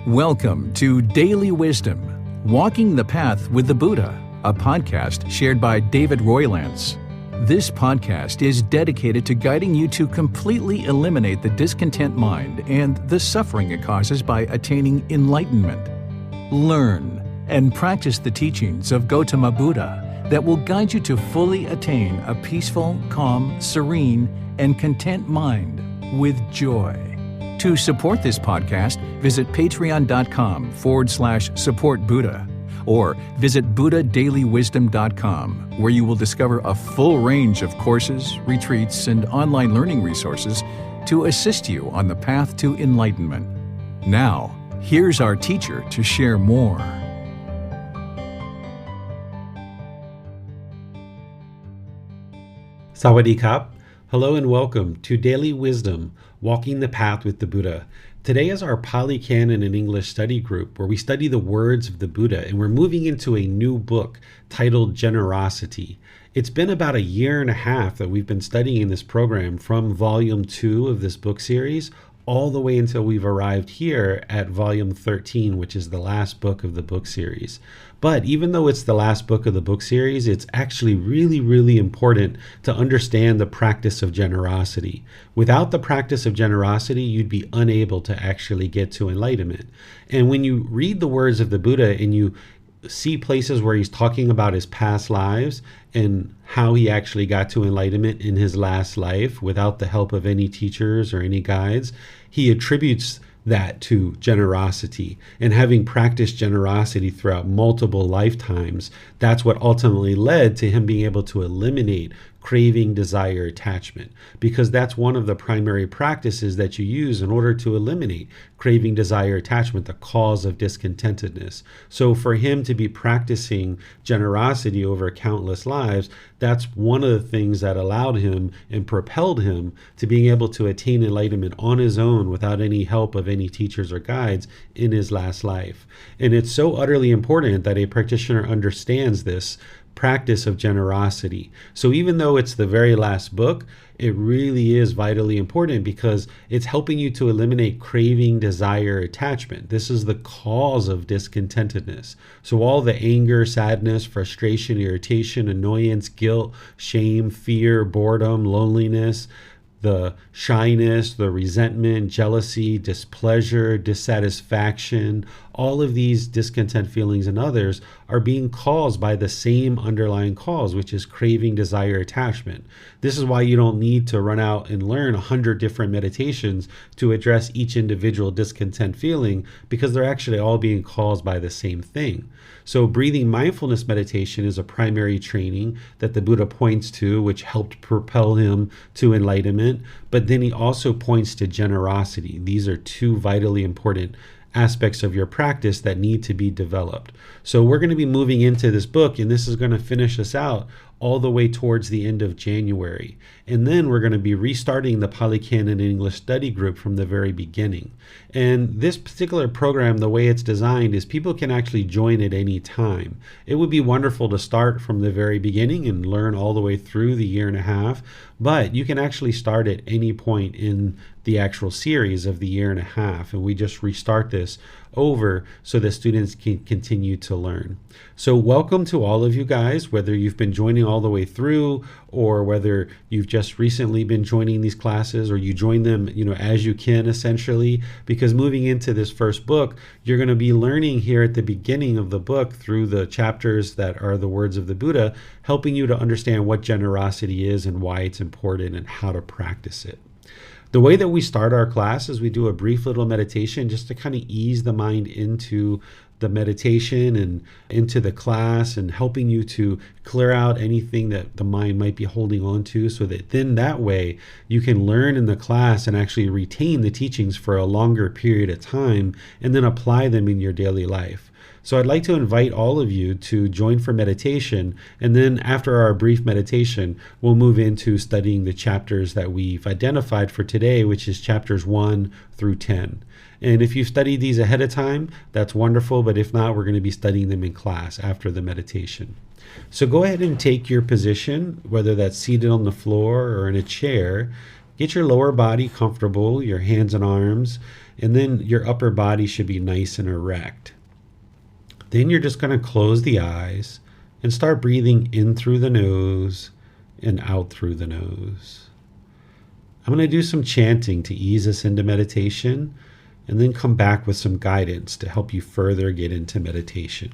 Welcome to Daily Wisdom, Walking the Path with the Buddha, a podcast shared by David Roylance. This podcast is dedicated to guiding you to completely eliminate the discontent mind and the suffering it causes by attaining enlightenment. Learn and practice the teachings of Gotama Buddha that will guide you to fully attain a peaceful, calm, serene, and content mind with joy. To support this podcast, visit patreon.com/support Buddha or visit buddhadailywisdom.com, where you will discover a full range of courses, retreats, and online learning resources to assist you on the path to enlightenment. Now, here's our teacher to share more. Sawadee Kap. Hello and welcome to Daily Wisdom, Walking the Path with the Buddha. Today is our Pali Canon and English study group where we study the words of the Buddha, and we're moving into a new book titled Generosity. It's been about a year and a half that we've been studying this program from volume 2 of this book series all the way until we've arrived here at volume 13, which is the last book of the book series. But even though it's the last book of the book series, it's actually really important to understand the practice of generosity. Without the practice of generosity, you'd be unable to actually get to enlightenment. And when you read the words of the Buddha and you see places where he's talking about his past lives and how he actually got to enlightenment in his last life without the help of any teachers or any guides, he attributes that to generosity. And having practiced generosity throughout multiple lifetimes, that's what ultimately led to him being able to eliminate craving, desire, attachment, because that's one of the primary practices that you use in order to eliminate craving, desire, attachment, the cause of discontentedness. So for him to be practicing generosity over countless lives, that's one of the things that allowed him and propelled him to being able to attain enlightenment on his own without any help of any teachers or guides in his last life. And it's so utterly important that a practitioner understands this practice of generosity. So even though it's the very last book, it really is vitally important because it's helping you to eliminate craving, desire, attachment. This is the cause of discontentedness. So all the anger, sadness, frustration, irritation, annoyance, guilt, shame, fear, boredom, loneliness, the shyness, the resentment, jealousy, displeasure, dissatisfaction, all of these discontent feelings and others are being caused by the same underlying cause, which is craving, desire, attachment. This is why you don't need to run out and learn 100 different meditations to address each individual discontent feeling, because they're actually all being caused by the same thing. So breathing mindfulness meditation is a primary training that the Buddha points to, which helped propel him to enlightenment. But then he also points to generosity. These are two vitally important aspects of your practice that need to be developed. So we're going to be moving into this book, and this is going to finish us out all the way towards the end of January. And then we're going to be restarting the Pali Canon English study group from the very beginning. And this particular program, the way it's designed, is people can actually join at any time. It would be wonderful to start from the very beginning and learn all the way through the year and a half, but you can actually start at any point in the actual series of the year and a half, and we just restart this over so that students can continue to learn. So welcome to all of you guys, whether you've been joining all the way through or whether you've just recently been joining these classes, or you join them, as you can, essentially, because moving into this first book, you're going to be learning here at the beginning of the book through the chapters that are the words of the Buddha, helping you to understand what generosity is and why it's important and how to practice it. The way that we start our class is we do a brief little meditation just to kind of ease the mind into the meditation and into the class, and helping you to clear out anything that the mind might be holding on to, so that then that way you can learn in the class and actually retain the teachings for a longer period of time and then apply them in your daily life. So I'd like to invite all of you to join for meditation, and then after our brief meditation, we'll move into studying the chapters that we've identified for today, which is chapters 1 through 10. And if you've studied these ahead of time, that's wonderful, but if not, we're going to be studying them in class after the meditation. So go ahead and take your position, whether that's seated on the floor or in a chair. Get your lower body comfortable, your hands and arms, And then your upper body should be nice and erect. Then you're just going to close the eyes and start breathing in through the nose and out through the nose. I'm going to do some chanting to ease us into meditation, and then come back with some guidance to help you further get into meditation.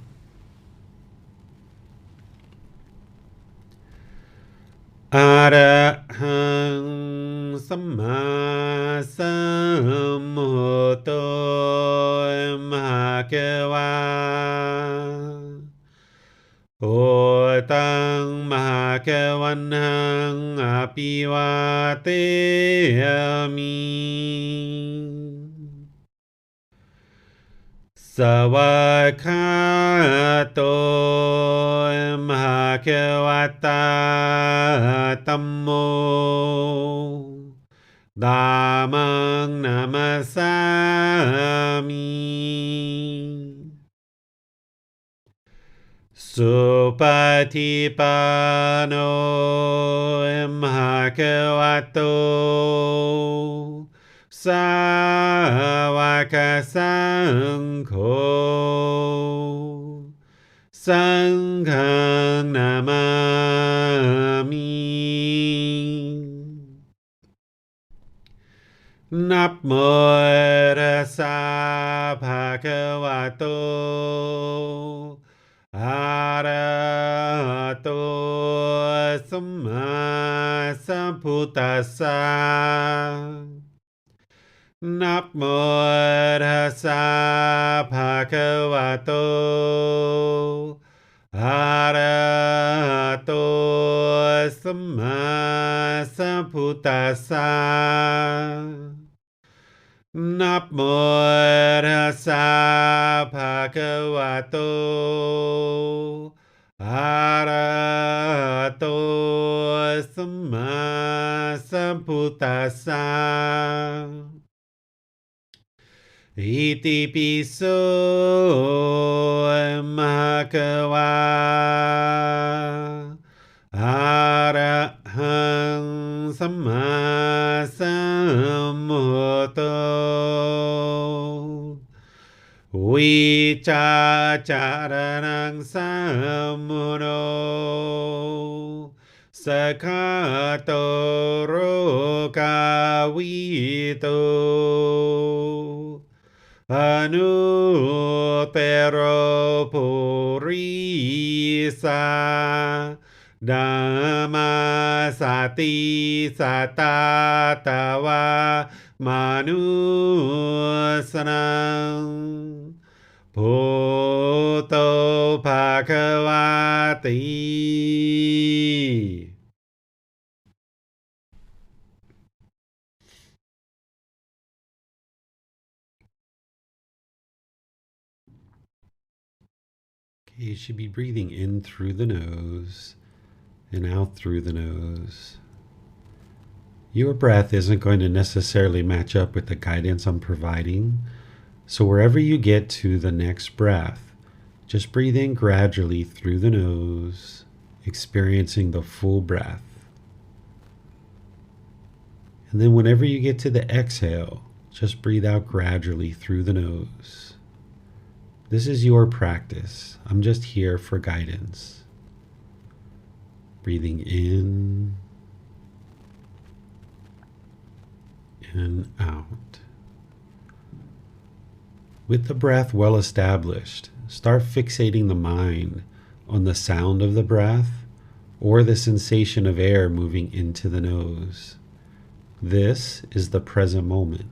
Arahang Samma Sambuddho Bhagava Otang Bhagavanang Apivateyami Savakato Bhagavata Tammo Dhammang Namasami Supatipano Bhagavato Sāvaka Saṅgho Saṅghang Namami Namo Tassa Bhagavato Arahato Samma Sambuddhassa Namo Tassa Bhagavato Arahato Samma Sambuddhassa Namo Tassa Bhagavato Arahato Samma Sambuddhassa Iti piso Bhagava Arahang Samma Sambuddho Vicacaranang Sammuno Sakato Rokavito Anutero Purisa Dhamma Sati Satatawa Manusanam Bhutto Bhagavati. You should be breathing in through the nose and out through the nose. Your breath isn't going to necessarily match up with the guidance I'm providing, so wherever you get to the next breath, just breathe in gradually through the nose, experiencing the full breath. And then whenever you get to the exhale, just breathe out gradually through the nose. This is your practice. I'm just here for guidance. Breathing in and out. With the breath well established, start fixating the mind on the sound of the breath or the sensation of air moving into the nose. This is the present moment.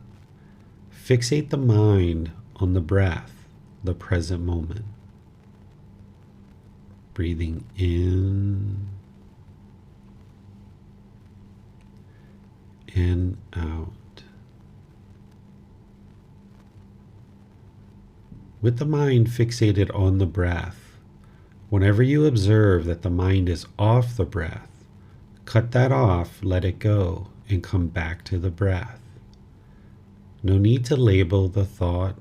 Fixate the mind on the breath, the present moment. Breathing in and out. With the mind fixated on the breath, whenever you observe that the mind is off the breath, cut that off, let it go, and come back to the breath. No need to label the thought,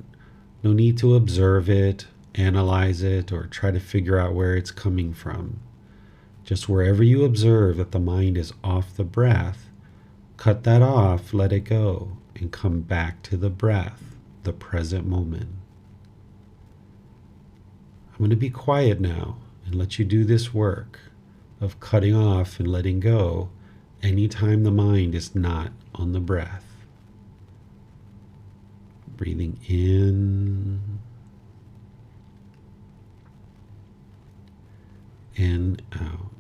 no need to observe it, analyze it, or try to figure out where it's coming from. Just wherever you observe that the mind is off the breath, cut that off, let it go, and come back to the breath. the present moment. I'm going to be quiet now and let you do this work of cutting off and letting go anytime the mind is not on the breath. Breathing in and out.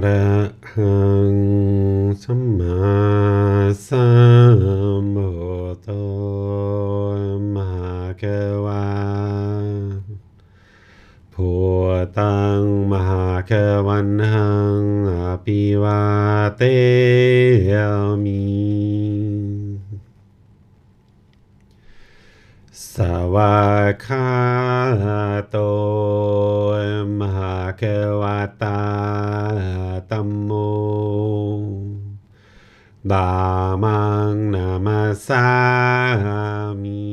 ระหังสัมมาสัมพุทโธมหาเกวาพุทธังมหาเกวันหังอภิวาเตมิสวากขาโตมหาเกวตาธัมโมธัมมังนามัสสามิ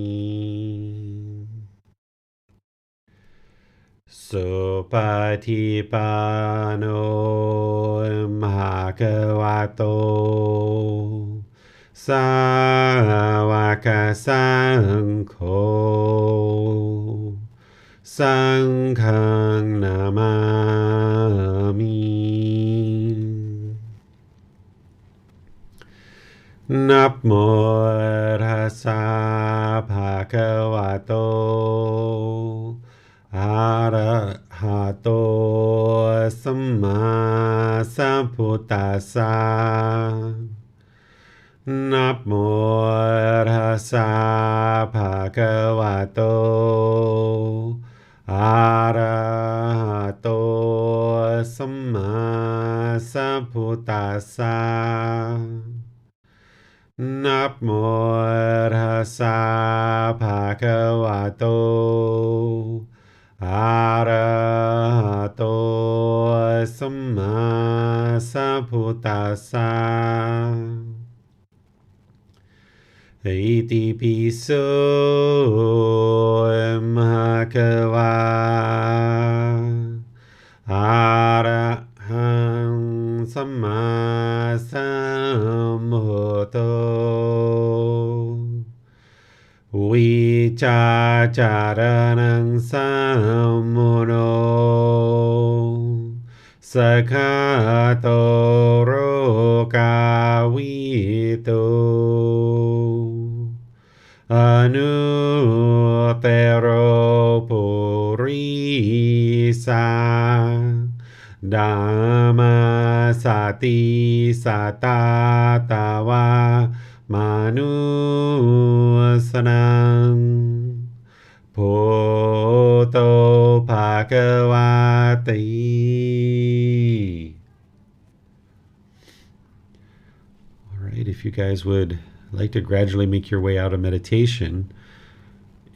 สุปฏิปันโนมหาเกวโตสาวกสังโฆสังฆังนามามินะโมตัสสะภะคะวะโตอะระหะโตสัมมาสัมพุทธัสสะนะโมตัสสะภะคะวะโตอะระหะโตสัมมาสัมพุทธัสสะนะโมตัสสะภะคะวะโตอะระหะโตสัมมาสัมพุทธัสสะอิติปิโสมหะเกวาอะระหังสัมมาสัมพุทโธวิจาจารณังสัมมุโนสกขาโตโรกาวิโตอนุเตโรปุริสาธัมมาสติสัตตาตาวามนุสนังพุทโธภควาติ All right, if you guys would like to gradually make your way out of meditation,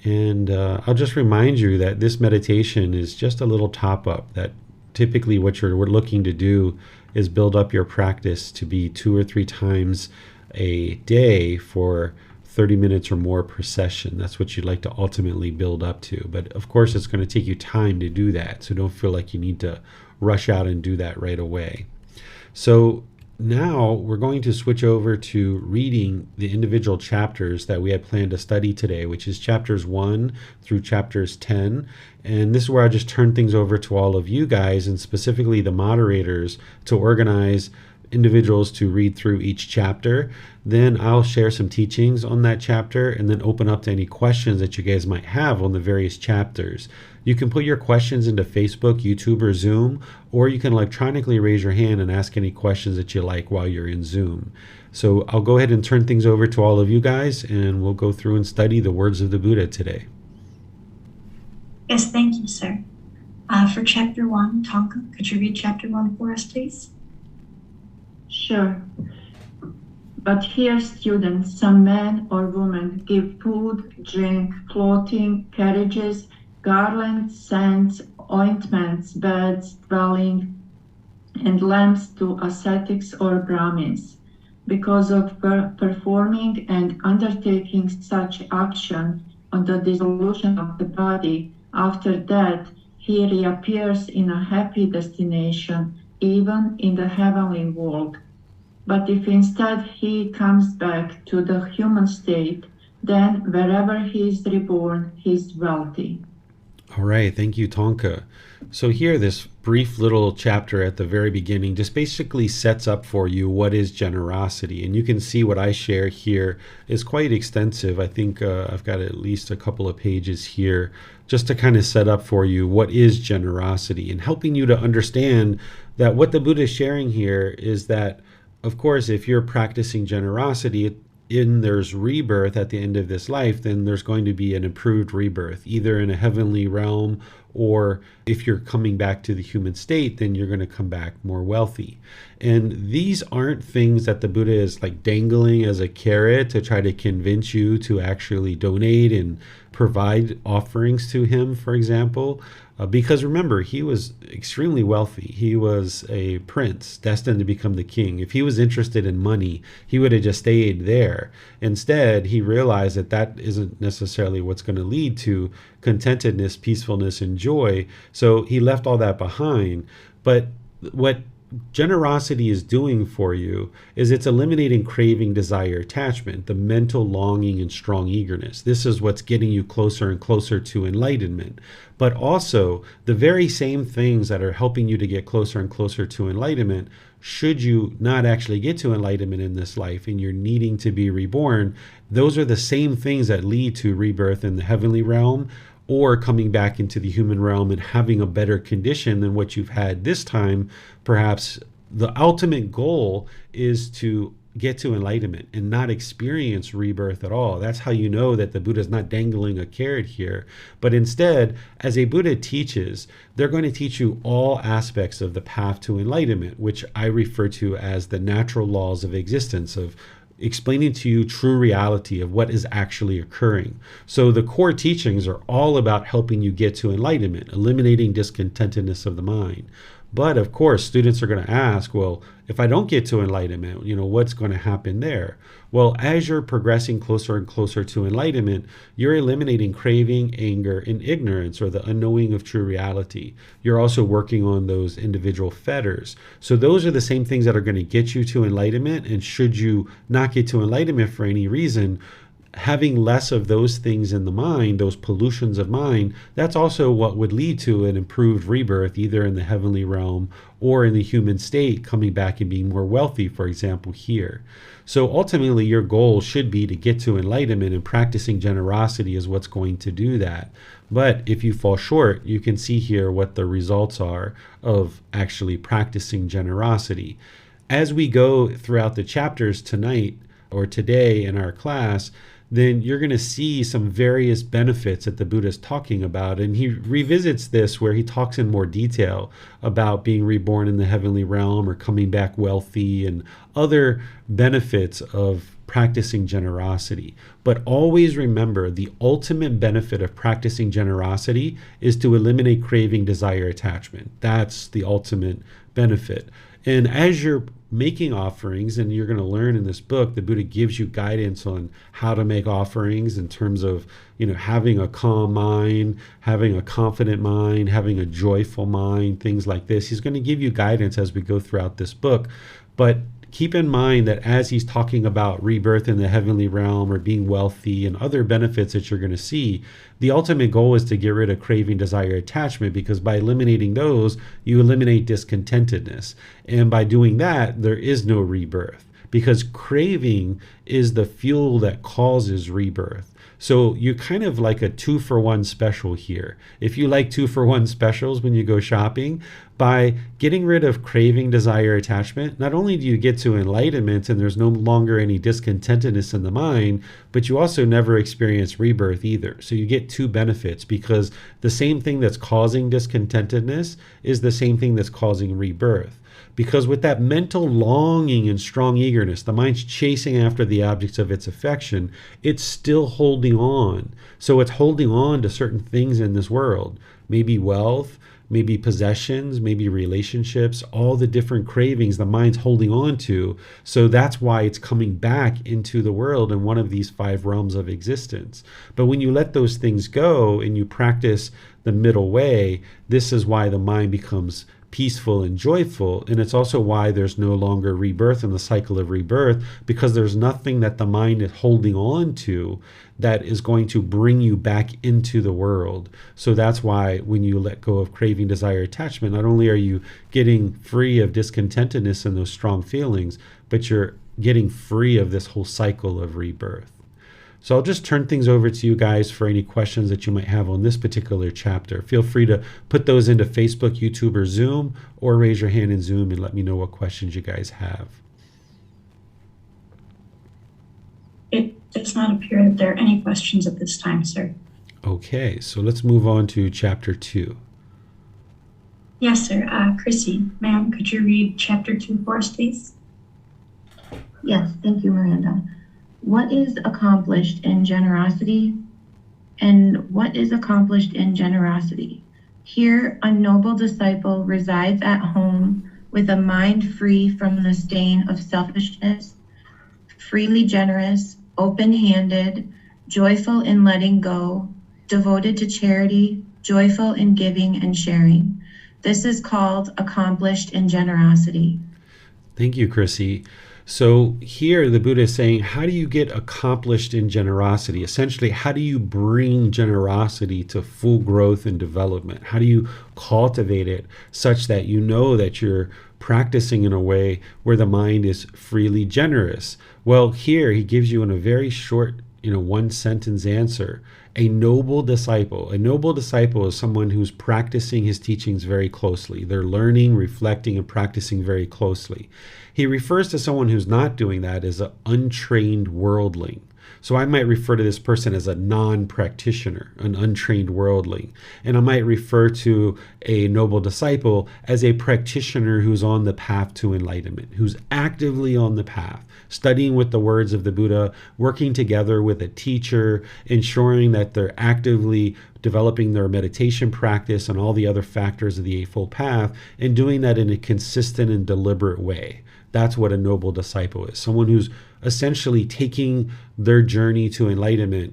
and I'll just remind you that this meditation is just a little top-up, that typically what we're looking to do is build up your practice to be 2 or 3 times a day for 30 minutes or more per session. That's what you'd like to ultimately build up to. But of course, it's going to take you time to do that. So don't feel like you need to rush out and do that right away. So now we're going to switch over to reading the individual chapters that we had planned to study today, which is chapters 1 through chapters 10. And this is where I just turn things over to all of you guys, and specifically the moderators, to organize individuals to read through each chapter. Then I'll share some teachings on that chapter and then open up to any questions that you guys might have on the various chapters. You can put your questions into Facebook, YouTube, or Zoom, or you can electronically raise your hand and ask any questions that you like while you're in Zoom. So I'll go ahead and turn things over to all of you guys, and we'll go through and study the words of the Buddha today. Yes, thank you, sir. For chapter 1, Tonka, could you read chapter 1 for us, please? Sure. But here, students, some man or woman give food, drink, clothing, carriages, garlands, scents, ointments, beds, dwelling, and lamps to ascetics or Brahmins. Because of performing and undertaking such action on the dissolution of the body, after that, he reappears in a happy destination, even in the heavenly world. But if instead he comes back to the human state, then wherever he is reborn, he is wealthy. All right, thank you, Tonka. So here, this brief little chapter at the very beginning just basically sets up for you what is generosity. And you can see what I share here is quite extensive. I think I've got at least a couple of pages here just to kind of set up for you what is generosity and helping you to understand that what the Buddha is sharing here is that, of course, if you're practicing generosity, there's rebirth at the end of this life, then there's going to be an improved rebirth, either in a heavenly realm, or if you're coming back to the human state, then you're going to come back more wealthy. And these aren't things that the Buddha is like dangling as a carrot to try to convince you to actually donate and provide offerings to him, for example. Because remember, he was extremely wealthy. He was a prince destined to become the king. If he was interested in money, he would have just stayed there. Instead, he realized that that isn't necessarily what's going to lead to contentedness, peacefulness, and joy. So he left all that behind. But what generosity is doing for you is it's eliminating craving, desire, attachment, the mental longing and strong eagerness. This is what's getting you closer and closer to enlightenment. But also, the very same things that are helping you to get closer and closer to enlightenment, should you not actually get to enlightenment in this life and you're needing to be reborn, those are the same things that lead to rebirth in the heavenly realm, or coming back into the human realm and having a better condition than what you've had this time. Perhaps the ultimate goal is to get to enlightenment and not experience rebirth at all. That's how you know that the Buddha is not dangling a carrot here. But instead, as a Buddha teaches, they're going to teach you all aspects of the path to enlightenment, which I refer to as the natural laws of existence, of explaining to you true reality of what is actually occurring. So the core teachings are all about helping you get to enlightenment, eliminating discontentedness of the mind. But of course, students are going to ask, well, if I don't get to enlightenment, what's going to happen there? Well, as you're progressing closer and closer to enlightenment, you're eliminating craving, anger, and ignorance, or the unknowing of true reality. You're also working on those individual fetters. So those are the same things that are going to get you to enlightenment. And should you not get to enlightenment for any reason, having less of those things in the mind, those pollutions of mind, that's also what would lead to an improved rebirth, either in the heavenly realm or in the human state, coming back and being more wealthy, for example, here. So ultimately, your goal should be to get to enlightenment, and practicing generosity is what's going to do that. But if you fall short, you can see here what the results are of actually practicing generosity. As we go throughout the chapters tonight or today in our class, then you're going to see some various benefits that the Buddha is talking about. And he revisits this where he talks in more detail about being reborn in the heavenly realm or coming back wealthy and other benefits of practicing generosity. But always remember, the ultimate benefit of practicing generosity is to eliminate craving, desire, attachment. That's the ultimate benefit. And as you're making offerings, and you're going to learn in this book, the Buddha gives you guidance on how to make offerings in terms of, having a calm mind, having a confident mind, having a joyful mind, things like this. He's going to give you guidance as we go throughout this book. But keep in mind that as he's talking about rebirth in the heavenly realm or being wealthy and other benefits that you're going to see, the ultimate goal is to get rid of craving, desire, attachment, because by eliminating those, you eliminate discontentedness. And by doing that, there is no rebirth, because craving is the fuel that causes rebirth. So you're kind of like a 2-for-1 special here. If you like 2-for-1 specials when you go shopping, by getting rid of craving, desire, attachment, not only do you get to enlightenment and there's no longer any discontentedness in the mind, but you also never experience rebirth either. So you get two benefits, because the same thing that's causing discontentedness is the same thing that's causing rebirth. Because with that mental longing and strong eagerness, the mind's chasing after the objects of its affection, it's still holding on. So it's holding on to certain things in this world, maybe wealth, maybe possessions, maybe relationships, all the different cravings the mind's holding on to. So that's why it's coming back into the world in one of these 5 realms of existence. But when you let those things go and you practice the middle way, this is why the mind becomes peaceful and joyful. And it's also why there's no longer rebirth in the cycle of rebirth, because there's nothing that the mind is holding on to that is going to bring you back into the world. So that's why when you let go of craving, desire, attachment, not only are you getting free of discontentedness and those strong feelings, but you're getting free of this whole cycle of rebirth. So I'll just turn things over to you guys for any questions that you might have on this particular chapter. Feel free to put those into Facebook, YouTube, or Zoom, or raise your hand in Zoom and let me know what questions you guys have. It does not appear that there are any questions at this time, sir. Okay, so let's move on to chapter 2. Yes, sir. Chrissy, ma'am, could you read chapter 2 for us, please? Yes, thank you, Miranda. What is accomplished in generosity? And what is accomplished in generosity? Here, a noble disciple resides at home with a mind free from the stain of selfishness, freely generous, open-handed, joyful in letting go, devoted to charity, joyful in giving and sharing. This is called accomplished in generosity. Thank you, Chrissy. So here the Buddha is saying, how do you get accomplished in generosity? Essentially, how do you bring generosity to full growth and development? How do you cultivate it such that you know that you're practicing in a way where the mind is freely generous? Well, here he gives you in a very short, one sentence answer. A noble disciple. A noble disciple is someone who's practicing his teachings very closely. They're learning, reflecting, and practicing very closely. He refers to someone who's not doing that as an untrained worldling. So I might refer to this person as a non-practitioner, an untrained worldling. And I might refer to a noble disciple as a practitioner who's on the path to enlightenment, who's actively on the path, studying with the words of the Buddha, working together with a teacher, ensuring that they're actively developing their meditation practice and all the other factors of the Eightfold Path, and doing that in a consistent and deliberate way. That's what a noble disciple is. Someone who's essentially taking their journey to enlightenment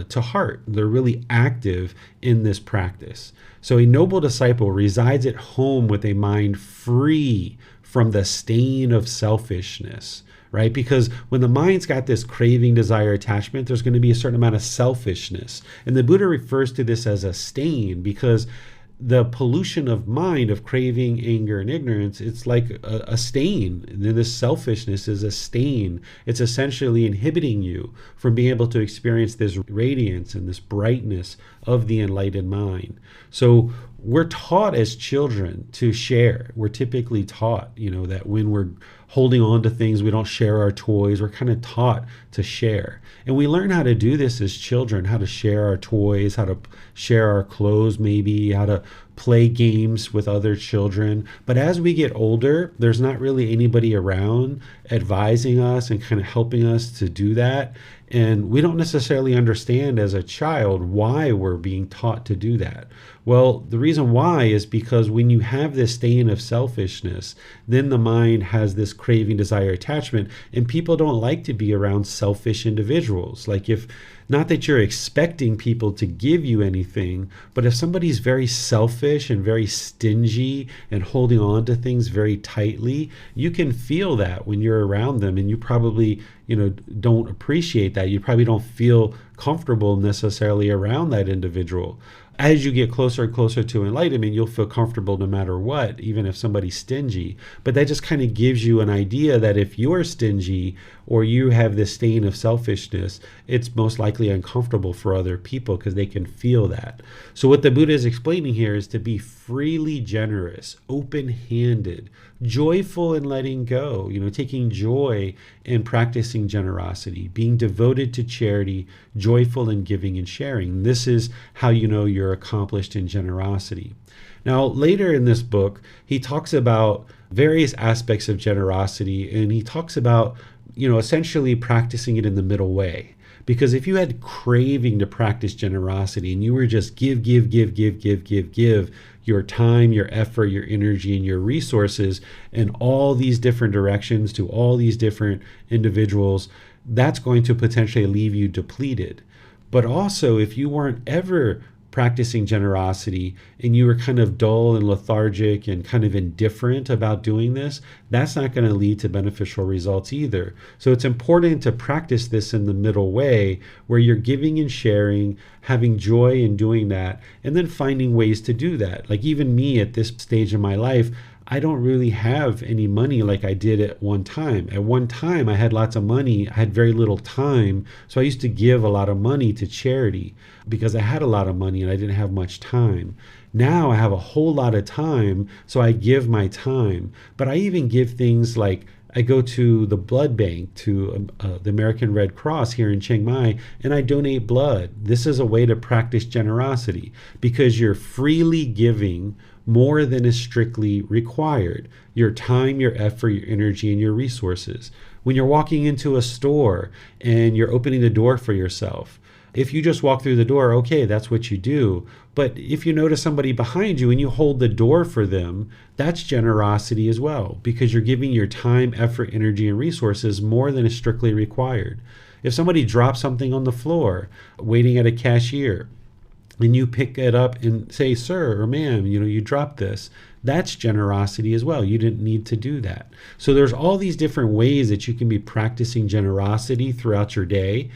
to heart. They're really active in this practice. So a noble disciple resides at home with a mind free from the stain of selfishness, right? Because when the mind's got this craving, desire, attachment, there's going to be a certain amount of selfishness. And the Buddha refers to this as a stain because the pollution of mind, of craving, anger, and ignorance, it's like a stain. And then this selfishness is a stain. It's essentially inhibiting you from being able to experience this radiance and this brightness of the enlightened mind. So we're taught as children to share. We're typically taught, that when we're holding on to things, we don't share our toys. We're kind of taught to share. And we learn how to do this as children, how to share our toys, how to share our clothes maybe, how to play games with other children. But as we get older, there's not really anybody around advising us and kind of helping us to do that. And we don't necessarily understand as a child why we're being taught to do that. Well, the reason why is because when you have this stain of selfishness, then the mind has this craving, desire, attachment, and people don't like to be around selfish individuals. Like not that you're expecting people to give you anything, but if somebody's very selfish and very stingy and holding on to things very tightly, you can feel that when you're around them, and you probably, don't appreciate that. You probably don't feel comfortable necessarily around that individual. As you get closer and closer to enlightenment, you'll feel comfortable no matter what, even if somebody's stingy. But that just kind of gives you an idea that if you're stingy or you have this stain of selfishness, it's most likely uncomfortable for other people because they can feel that. So what the Buddha is explaining here is to be freely generous, open-handed, joyful in letting go, taking joy in practicing generosity, being devoted to charity, joyful in giving and sharing. This is how you know you're accomplished in generosity. Now, later in this book, he talks about various aspects of generosity, and he talks about, essentially practicing it in the middle way. Because if you had craving to practice generosity and you were just give your time, your effort, your energy, and your resources in all these different directions to all these different individuals, that's going to potentially leave you depleted. But also, if you weren't ever practicing generosity and you were kind of dull and lethargic and kind of indifferent about doing this, that's not going to lead to beneficial results either. So it's important to practice this in the middle way where you're giving and sharing, having joy in doing that, and then finding ways to do that. Like even me at this stage in my life, I don't really have any money like I did at one time. At one time, I had lots of money. I had very little time. So I used to give a lot of money to charity because I had a lot of money and I didn't have much time. Now I have a whole lot of time, so I give my time. But I even give things like I go to the blood bank, to the American Red Cross here in Chiang Mai, and I donate blood. This is a way to practice generosity because you're freely giving more than is strictly required. Your time, your effort, your energy, and your resources. When you're walking into a store and you're opening the door for yourself, if you just walk through the door, okay, that's what you do. But if you notice somebody behind you and you hold the door for them, that's generosity as well, because you're giving your time, effort, energy, and resources more than is strictly required. If somebody drops something on the floor waiting at a cashier, and you pick it up and say, sir or ma'am, you dropped this, that's generosity as well. You didn't need to do that. So there's all these different ways that you can be practicing generosity throughout your day.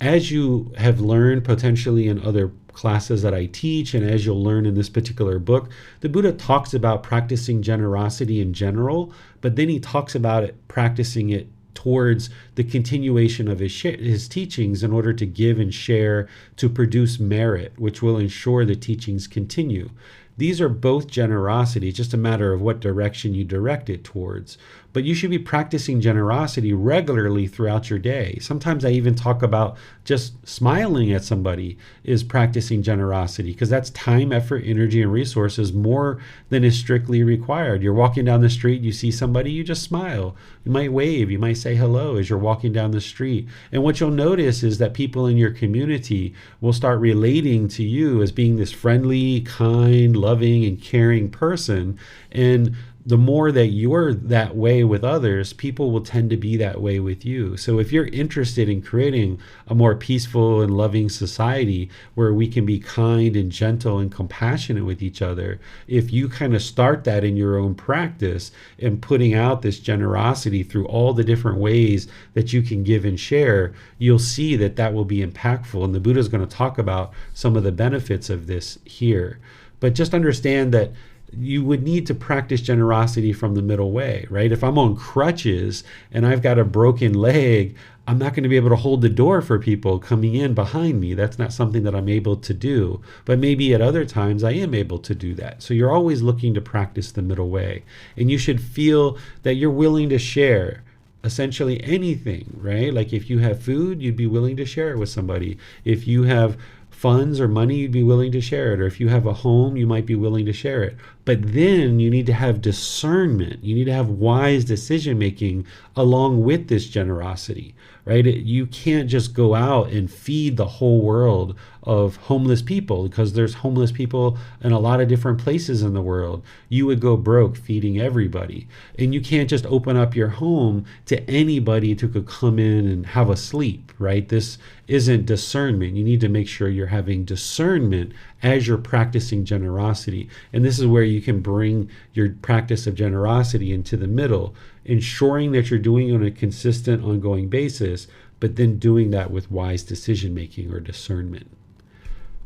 As you have learned potentially in other classes that I teach, and as you'll learn in this particular book, the Buddha talks about practicing generosity in general, but then he talks about it, practicing it towards the continuation of his teachings in order to give and share to produce merit, which will ensure the teachings continue. These are both generosity, just a matter of what direction you direct it towards. But you should be practicing generosity regularly throughout your day. Sometimes I even talk about just smiling at somebody is practicing generosity, because that's time, effort, energy, and resources more than is strictly required. You're walking down the street, you see somebody, you just smile. You might wave, you might say hello as you're walking down the street. And what you'll notice is that people in your community will start relating to you as being this friendly, kind, loving, and caring person. And the more that you're that way with others, people will tend to be that way with you. So if you're interested in creating a more peaceful and loving society where we can be kind and gentle and compassionate with each other, if you kind of start that in your own practice and putting out this generosity through all the different ways that you can give and share, you'll see that that will be impactful. And the Buddha is going to talk about some of the benefits of this here. But just understand that you would need to practice generosity from the middle way, right? If I'm on crutches and I've got a broken leg, I'm not going to be able to hold the door for people coming in behind me. That's not something that I'm able to do. But maybe at other times I am able to do that. So you're always looking to practice the middle way. And you should feel that you're willing to share essentially anything, right? Like if you have food, you'd be willing to share it with somebody. If you have funds or money, you'd be willing to share it. Or if you have a home, you might be willing to share it. But then you need to have discernment. You need to have wise decision making along with this generosity, right? You can't just go out and feed the whole world of homeless people, because there's homeless people in a lot of different places in the world. You would go broke feeding everybody. And you can't just open up your home to anybody who could come in and have a sleep, right? This isn't discernment. You need to make sure you're having discernment as you're practicing generosity. And this is where you can bring your practice of generosity into the middle, ensuring that you're doing it on a consistent, ongoing basis, but then doing that with wise decision making or discernment.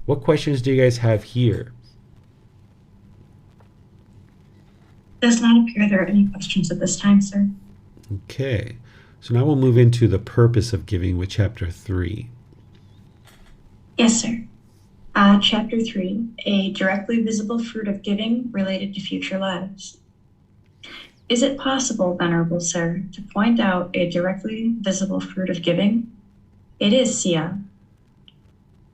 What questions do you guys have here? Does not appear there are any questions at this time, sir. Okay, so now we'll move into the purpose of giving with chapter 3. Yes, sir. Chapter 3, a directly visible fruit of giving related to future lives. Is it possible, Venerable Sir, to point out a directly visible fruit of giving? It is, Siha.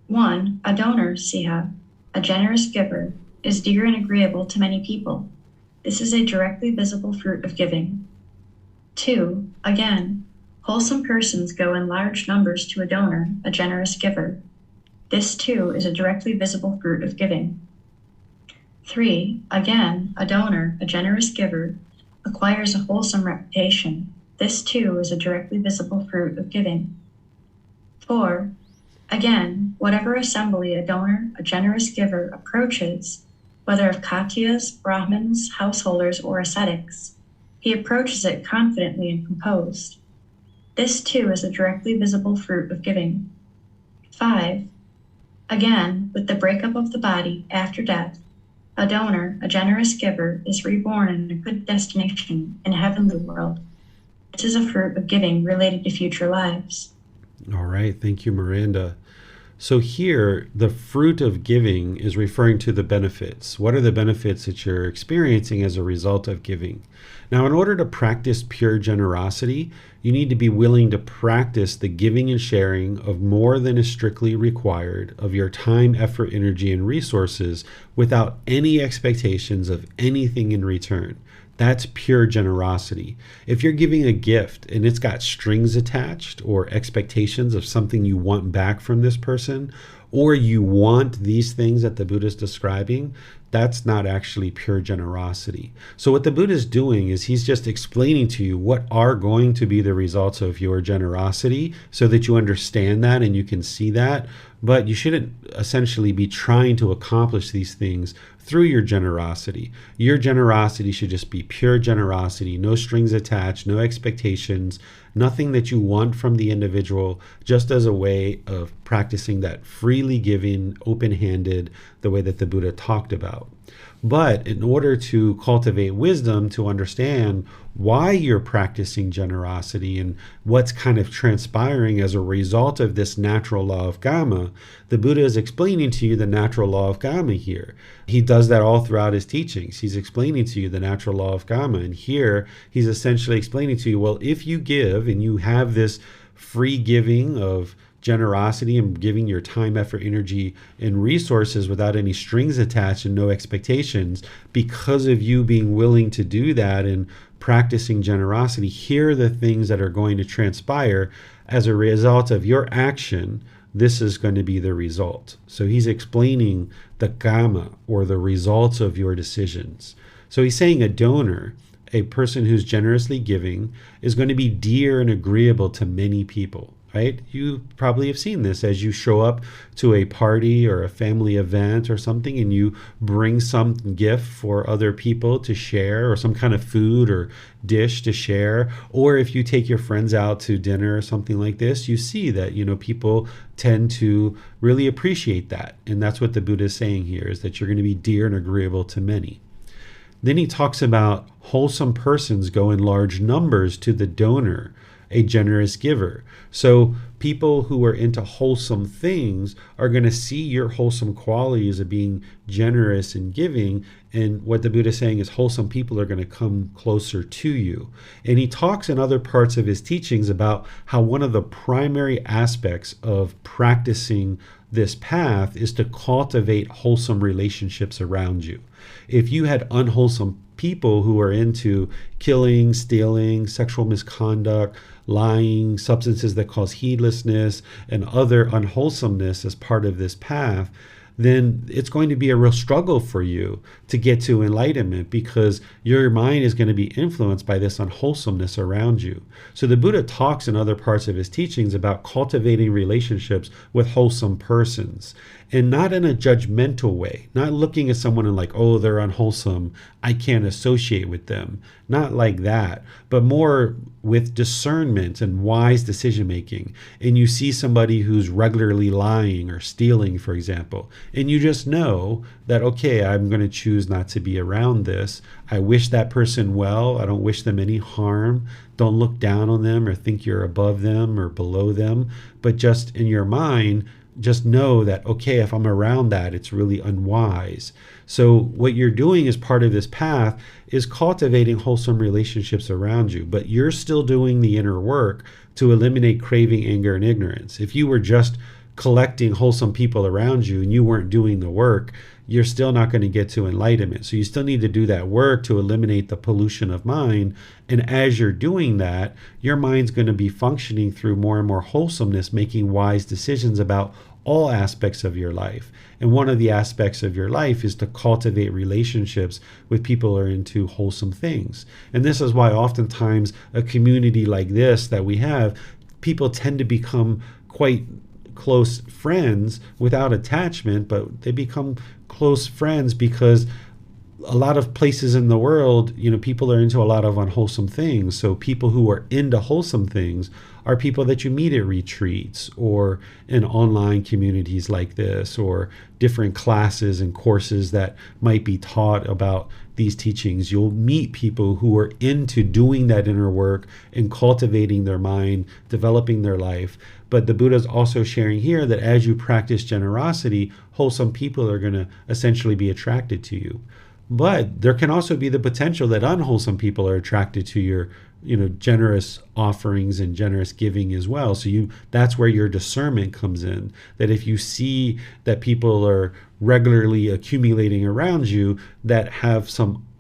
1. A donor, Siha, a generous giver, is dear and agreeable to many people. This is a directly visible fruit of giving. 2. Again, wholesome persons go in large numbers to a donor, a generous giver. This too is a directly visible fruit of giving. 3. Again, a donor, a generous giver, acquires a wholesome reputation. This too is a directly visible fruit of giving. 4. Again, whatever assembly a donor, a generous giver, approaches, whether of Khatyas, Brahmins, householders, or ascetics, he approaches it confidently and composed. This too is a directly visible fruit of giving. 5. Again, with the breakup of the body after death, a donor, a generous giver, is reborn in a good destination in a heavenly world. This is a fruit of giving related to future lives. All right. Thank you, Miranda. So here, the fruit of giving is referring to the benefits. What are the benefits that you're experiencing as a result of giving? Now, in order to practice pure generosity, you need to be willing to practice the giving and sharing of more than is strictly required of your time, effort, energy, and resources without any expectations of anything in return. That's pure generosity. If you're giving a gift and it's got strings attached or expectations of something you want back from this person, or you want these things that the Buddha is describing, that's not actually pure generosity. So what the Buddha is doing is he's just explaining to you what are going to be the results of your generosity so that you understand that and you can see that. But you shouldn't essentially be trying to accomplish these things through your generosity. Your generosity should just be pure generosity, no strings attached, no expectations, nothing that you want from the individual, just as a way of practicing that freely giving, open-handed, the way that the Buddha talked about. But in order to cultivate wisdom, to understand why you're practicing generosity and what's kind of transpiring as a result of this natural law of karma, the Buddha is explaining to you the natural law of karma here. He does that all throughout his teachings. He's explaining to you the natural law of karma. And here he's essentially explaining to you, well, if you give and you have this free giving of generosity and giving your time, effort, energy, and resources without any strings attached and no expectations, because of you being willing to do that and practicing generosity, here are the things that are going to transpire as a result of your action. This is going to be the result. So he's explaining the karma, or the results of your decisions. So he's saying a donor, a person who's generously giving, is going to be dear and agreeable to many people. Right? You probably have seen this as you show up to a party or a family event or something and you bring some gift for other people to share, or some kind of food or dish to share. Or if you take your friends out to dinner or something like this, you see that, people tend to really appreciate that. And that's what the Buddha is saying here, is that you're going to be dear and agreeable to many. Then he talks about wholesome persons go in large numbers to the donor, a generous giver. So people who are into wholesome things are going to see your wholesome qualities of being generous and giving. And what the Buddha is saying is wholesome people are going to come closer to you. And he talks in other parts of his teachings about how one of the primary aspects of practicing this path is to cultivate wholesome relationships around you. If you had unwholesome people who are into killing, stealing, sexual misconduct, lying, substances that cause heedlessness, and other unwholesomeness as part of this path, then it's going to be a real struggle for you to get to enlightenment, because your mind is going to be influenced by this unwholesomeness around you. So the Buddha talks in other parts of his teachings about cultivating relationships with wholesome persons, and not in a judgmental way, not looking at someone and like, oh, they're unwholesome, I can't associate with them. Not like that, but more with discernment and wise decision making. And you see somebody who's regularly lying or stealing, for example, and you just know that, okay, I'm going to choose not to be around this. I wish that person well. I don't wish them any harm. Don't look down on them or think you're above them or below them, but just in your mind, just know that, okay, if I'm around that, it's really unwise. So what you're doing as part of this path is cultivating wholesome relationships around you, but you're still doing the inner work to eliminate craving, anger, and ignorance. If you were just collecting wholesome people around you and you weren't doing the work, you're still not going to get to enlightenment. So you still need to do that work to eliminate the pollution of mind. And as you're doing that, your mind's going to be functioning through more and more wholesomeness, making wise decisions about all aspects of your life. And one of the aspects of your life is to cultivate relationships with people who are into wholesome things. And this is why oftentimes a community like this that we have, people tend to become quite close friends without attachment, but they become close friends because a lot of places in the world, people are into a lot of unwholesome things. So people who are into wholesome things are people that you meet at retreats or in online communities like this, or different classes and courses that might be taught about these teachings. You'll meet people who are into doing that inner work and cultivating their mind, developing their life. But the Buddha is also sharing here that as you practice generosity, wholesome people are going to essentially be attracted to you. But there can also be the potential that unwholesome people are attracted to your, generous offerings and generous giving as well. So that's where your discernment comes in. That if you see that people are regularly accumulating around you that have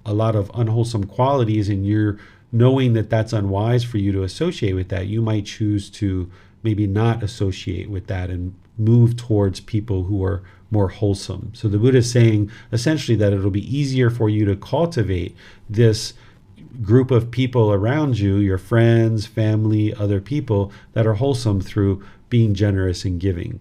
a lot of unwholesome qualities, and you're knowing that that's unwise for you to associate with that, you might choose to maybe not associate with that and move towards people who are more wholesome. So the Buddha is saying essentially that it'll be easier for you to cultivate this group of people around you, your friends, family, other people that are wholesome, through being generous and giving.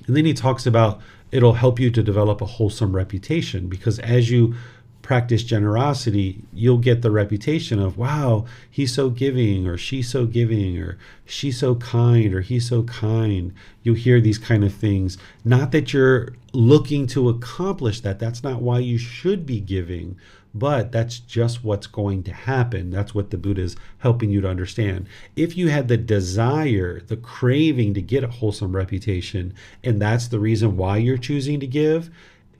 And then he talks about it'll help you to develop a wholesome reputation, because as you practice generosity, you'll get the reputation of, wow, he's so giving, or she's so giving, or she's so kind, or he's so kind. You hear these kind of things. Not that you're looking to accomplish that. That's not why you should be giving, but that's just what's going to happen. That's what the Buddha is helping you to understand. If you had the desire, the craving to get a wholesome reputation, and that's the reason why you're choosing to give,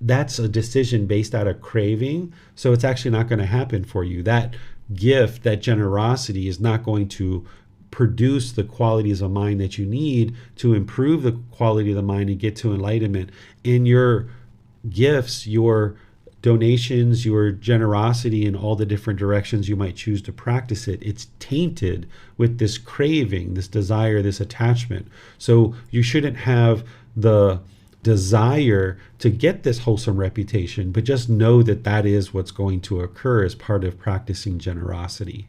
that's a decision based out of craving. So it's actually not going to happen for you. That gift, that generosity, is not going to produce the qualities of mind that you need to improve the quality of the mind and get to enlightenment. In your gifts, your donations, your generosity in all the different directions you might choose to practice it, it's tainted with this craving, this desire, this attachment. So you shouldn't have the desire to get this wholesome reputation, but just know that that is what's going to occur as part of practicing generosity.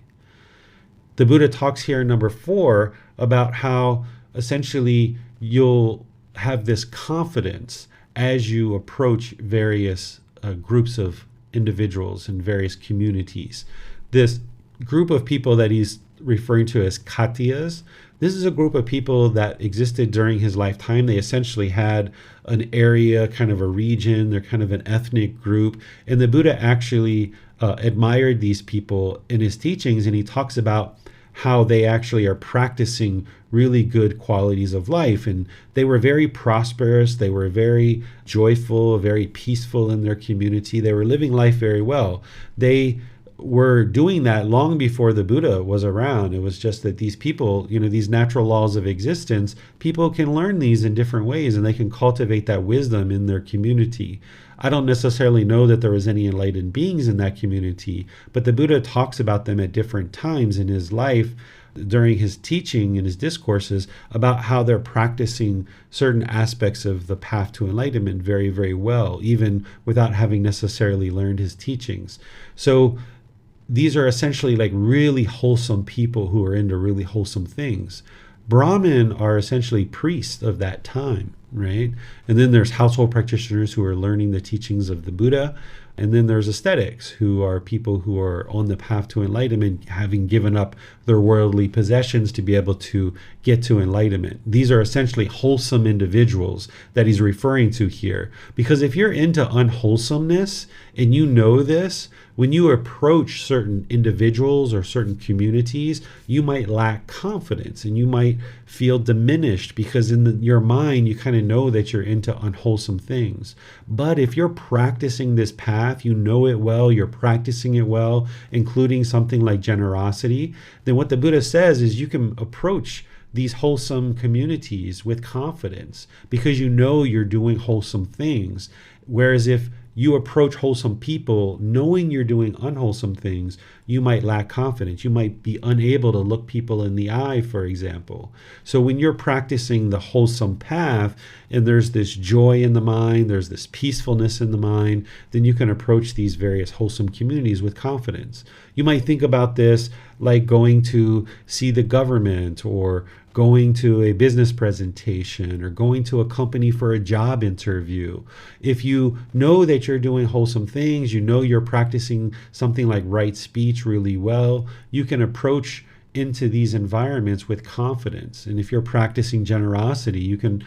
The Buddha talks here in number 4 about how essentially you'll have this confidence as you approach various groups of individuals in various communities. This group of people that he's referring to as Khatiyas, this is a group of people that existed during his lifetime. They essentially had an area, kind of a region. They're kind of an ethnic group. And the Buddha actually admired these people in his teachings, and he talks about how they actually are practicing really good qualities of life. And they were very prosperous. They were very joyful, very peaceful in their community. They were living life very well. They were doing that long before the Buddha was around. It was just that these people, these natural laws of existence, people can learn these in different ways, and they can cultivate that wisdom in their community. I don't necessarily know that there was any enlightened beings in that community, but the Buddha talks about them at different times in his life during his teaching and his discourses about how they're practicing certain aspects of the path to enlightenment very, very well, even without having necessarily learned his teachings. So these are essentially like really wholesome people who are into really wholesome things. Brahmin are essentially priests of that time, right? And then there's household practitioners who are learning the teachings of the Buddha. And then there's ascetics, who are people who are on the path to enlightenment, having given up their worldly possessions to be able to get to enlightenment. These are essentially wholesome individuals that he's referring to here. Because if you're into unwholesomeness and you know this, when you approach certain individuals or certain communities, you might lack confidence and you might feel diminished because in your mind, you kind of know that you're into unwholesome things. But if you're practicing this path, you know it well, you're practicing it well, including something like generosity, then what the Buddha says is you can approach these wholesome communities with confidence because you know you're doing wholesome things. Whereas if you approach wholesome people knowing you're doing unwholesome things, you might lack confidence. You might be unable to look people in the eye, for example. So when you're practicing the wholesome path and there's this joy in the mind, there's this peacefulness in the mind, then you can approach these various wholesome communities with confidence. You might think about this like going to see the government or going to a business presentation or going to a company for a job interview. If you know that you're doing wholesome things, you know you're practicing something like right speech really well, you can approach into these environments with confidence. And if you're practicing generosity, you can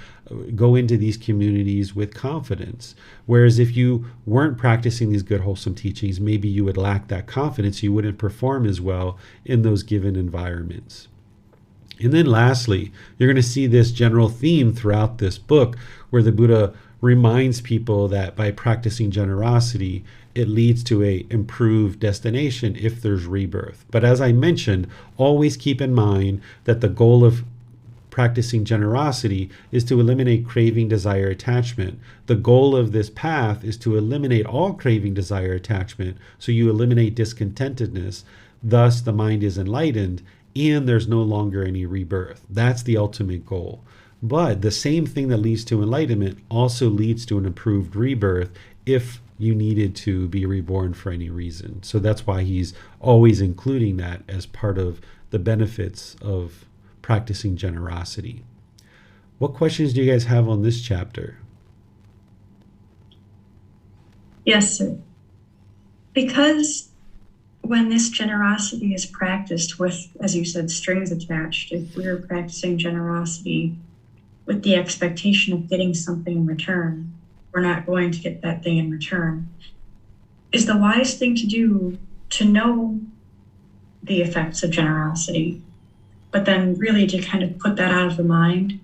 go into these communities with confidence. Whereas if you weren't practicing these good wholesome teachings, maybe you would lack that confidence. You wouldn't perform as well in those given environments. And then lastly, you're going to see this general theme throughout this book where the Buddha reminds people that by practicing generosity, it leads to a improved destination if there's rebirth. But as I mentioned, always keep in mind that the goal of practicing generosity is to eliminate craving, desire, attachment. The goal of this path is to eliminate all craving, desire, attachment, so you eliminate discontentedness. Thus, the mind is enlightened and there's no longer any rebirth. That's the ultimate goal. But the same thing that leads to enlightenment also leads to an improved rebirth if you needed to be reborn for any reason. So that's why he's always including that as part of the benefits of practicing generosity. What questions do you guys have on this chapter? Yes, sir. Because when this generosity is practiced with, as you said, strings attached, if we're practicing generosity with the expectation of getting something in return, we're not going to get that thing in return. Is the wise thing to do to know the effects of generosity, but then really to kind of put that out of the mind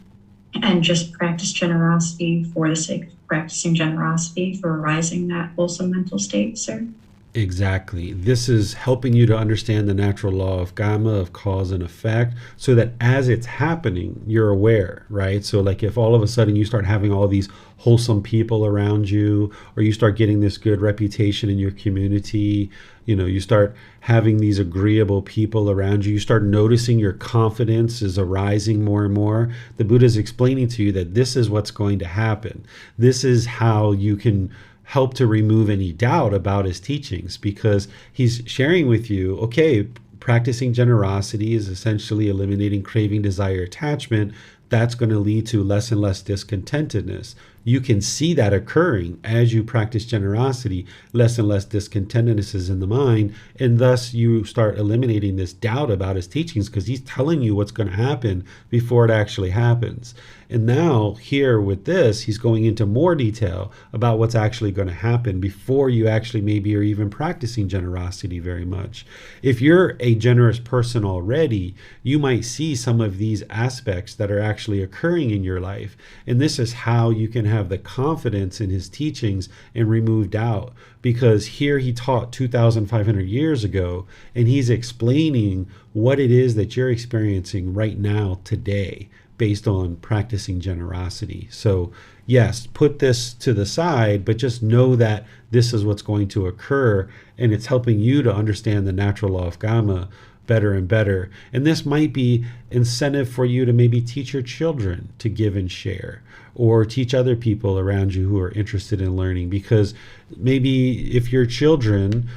and just practice generosity for the sake of practicing generosity, for arising that wholesome mental state, sir? Exactly. This is helping you to understand the natural law of karma, of cause and effect, so that as it's happening, you're aware, right? So like if all of a sudden you start having all these wholesome people around you, or you start getting this good reputation in your community, you start having these agreeable people around you, you start noticing your confidence is arising more and more. The Buddha is explaining to you that this is what's going to happen. This is how you can help to remove any doubt about his teachings, because he's sharing with you, okay, practicing generosity is essentially eliminating craving, desire, attachment. That's going to lead to less and less discontentedness. You can see that occurring as you practice generosity. Less and less discontentedness is in the mind, and thus you start eliminating this doubt about his teachings, because he's telling you what's going to happen before it actually happens. And now here with this, he's going into more detail about what's actually going to happen before you actually maybe are even practicing generosity very much. If you're a generous person already, you might see some of these aspects that are actually occurring in your life. And this is how you can have the confidence in his teachings and remove doubt, because here he taught 2,500 years ago, and he's explaining what it is that you're experiencing right now today based on practicing generosity. So yes, put this to the side, but just know that this is what's going to occur, and it's helping you to understand the natural law of karma better and better. And this might be incentive for you to maybe teach your children to give and share, or teach other people around you who are interested in learning, because maybe if your children,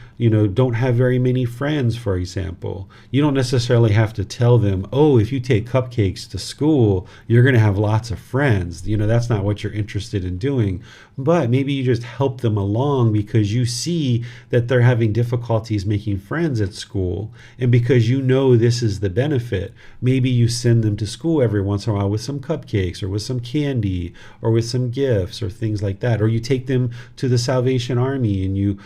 don't have very many friends, for example, you don't necessarily have to tell them, oh, if you take cupcakes to school, you're going to have lots of friends. That's not what you're interested in doing. But maybe you just help them along because you see that they're having difficulties making friends at school. And because this is the benefit, maybe you send them to school every once in a while with some cupcakes or with some candy or with some gifts or things like that. Or you take them to the Salvation Army and you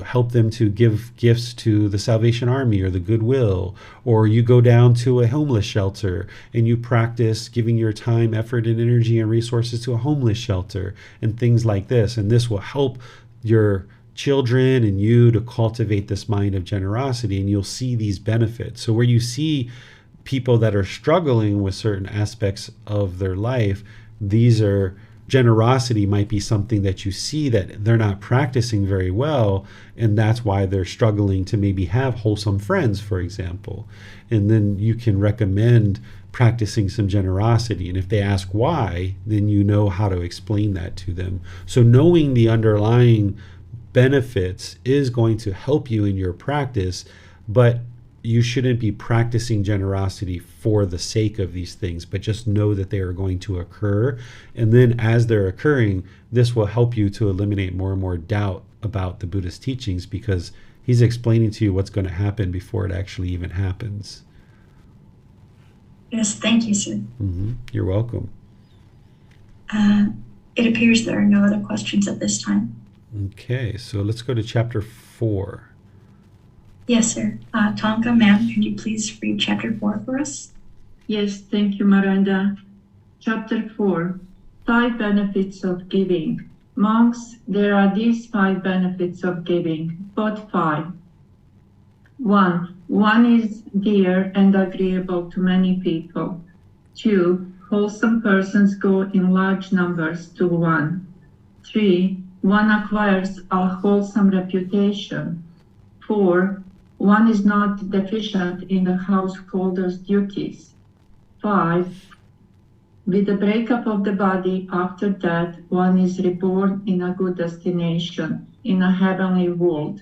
help them to give gifts to the Salvation Army or the Goodwill. Or you go down to a homeless shelter and you practice giving your time, effort, and energy and resources to a homeless shelter and things like this. And this will help your children and you to cultivate this mind of generosity, and you'll see these benefits. So where you see people that are struggling with certain aspects of their life, generosity might be something that you see that they're not practicing very well, and that's why they're struggling to maybe have wholesome friends, for example. And then you can recommend practicing some generosity, and if they ask why, then you know how to explain that to them. So knowing the underlying benefits is going to help you in your practice, but you shouldn't be practicing generosity for the sake of these things, but just know that they are going to occur. And then as they're occurring, this will help you to eliminate more and more doubt about the Buddha's teachings, because he's explaining to you what's going to happen before it actually even happens. Yes, thank you, sir. You're welcome. It appears there are no other questions at this time. Okay, so let's go to chapter 4. Yes, sir. Tonka, ma'am, can you please read chapter 4 for us? Yes, thank you, Miranda. Chapter 4, 5 benefits of giving. Monks, there are these 5 benefits of giving, both 5. 1. One is dear and agreeable to many people. 2. Wholesome persons go in large numbers to one. 3. One acquires a wholesome reputation. 4. One is not deficient in the householder's duties. 5. With the breakup of the body after death, one is reborn in a good destination, in a heavenly world.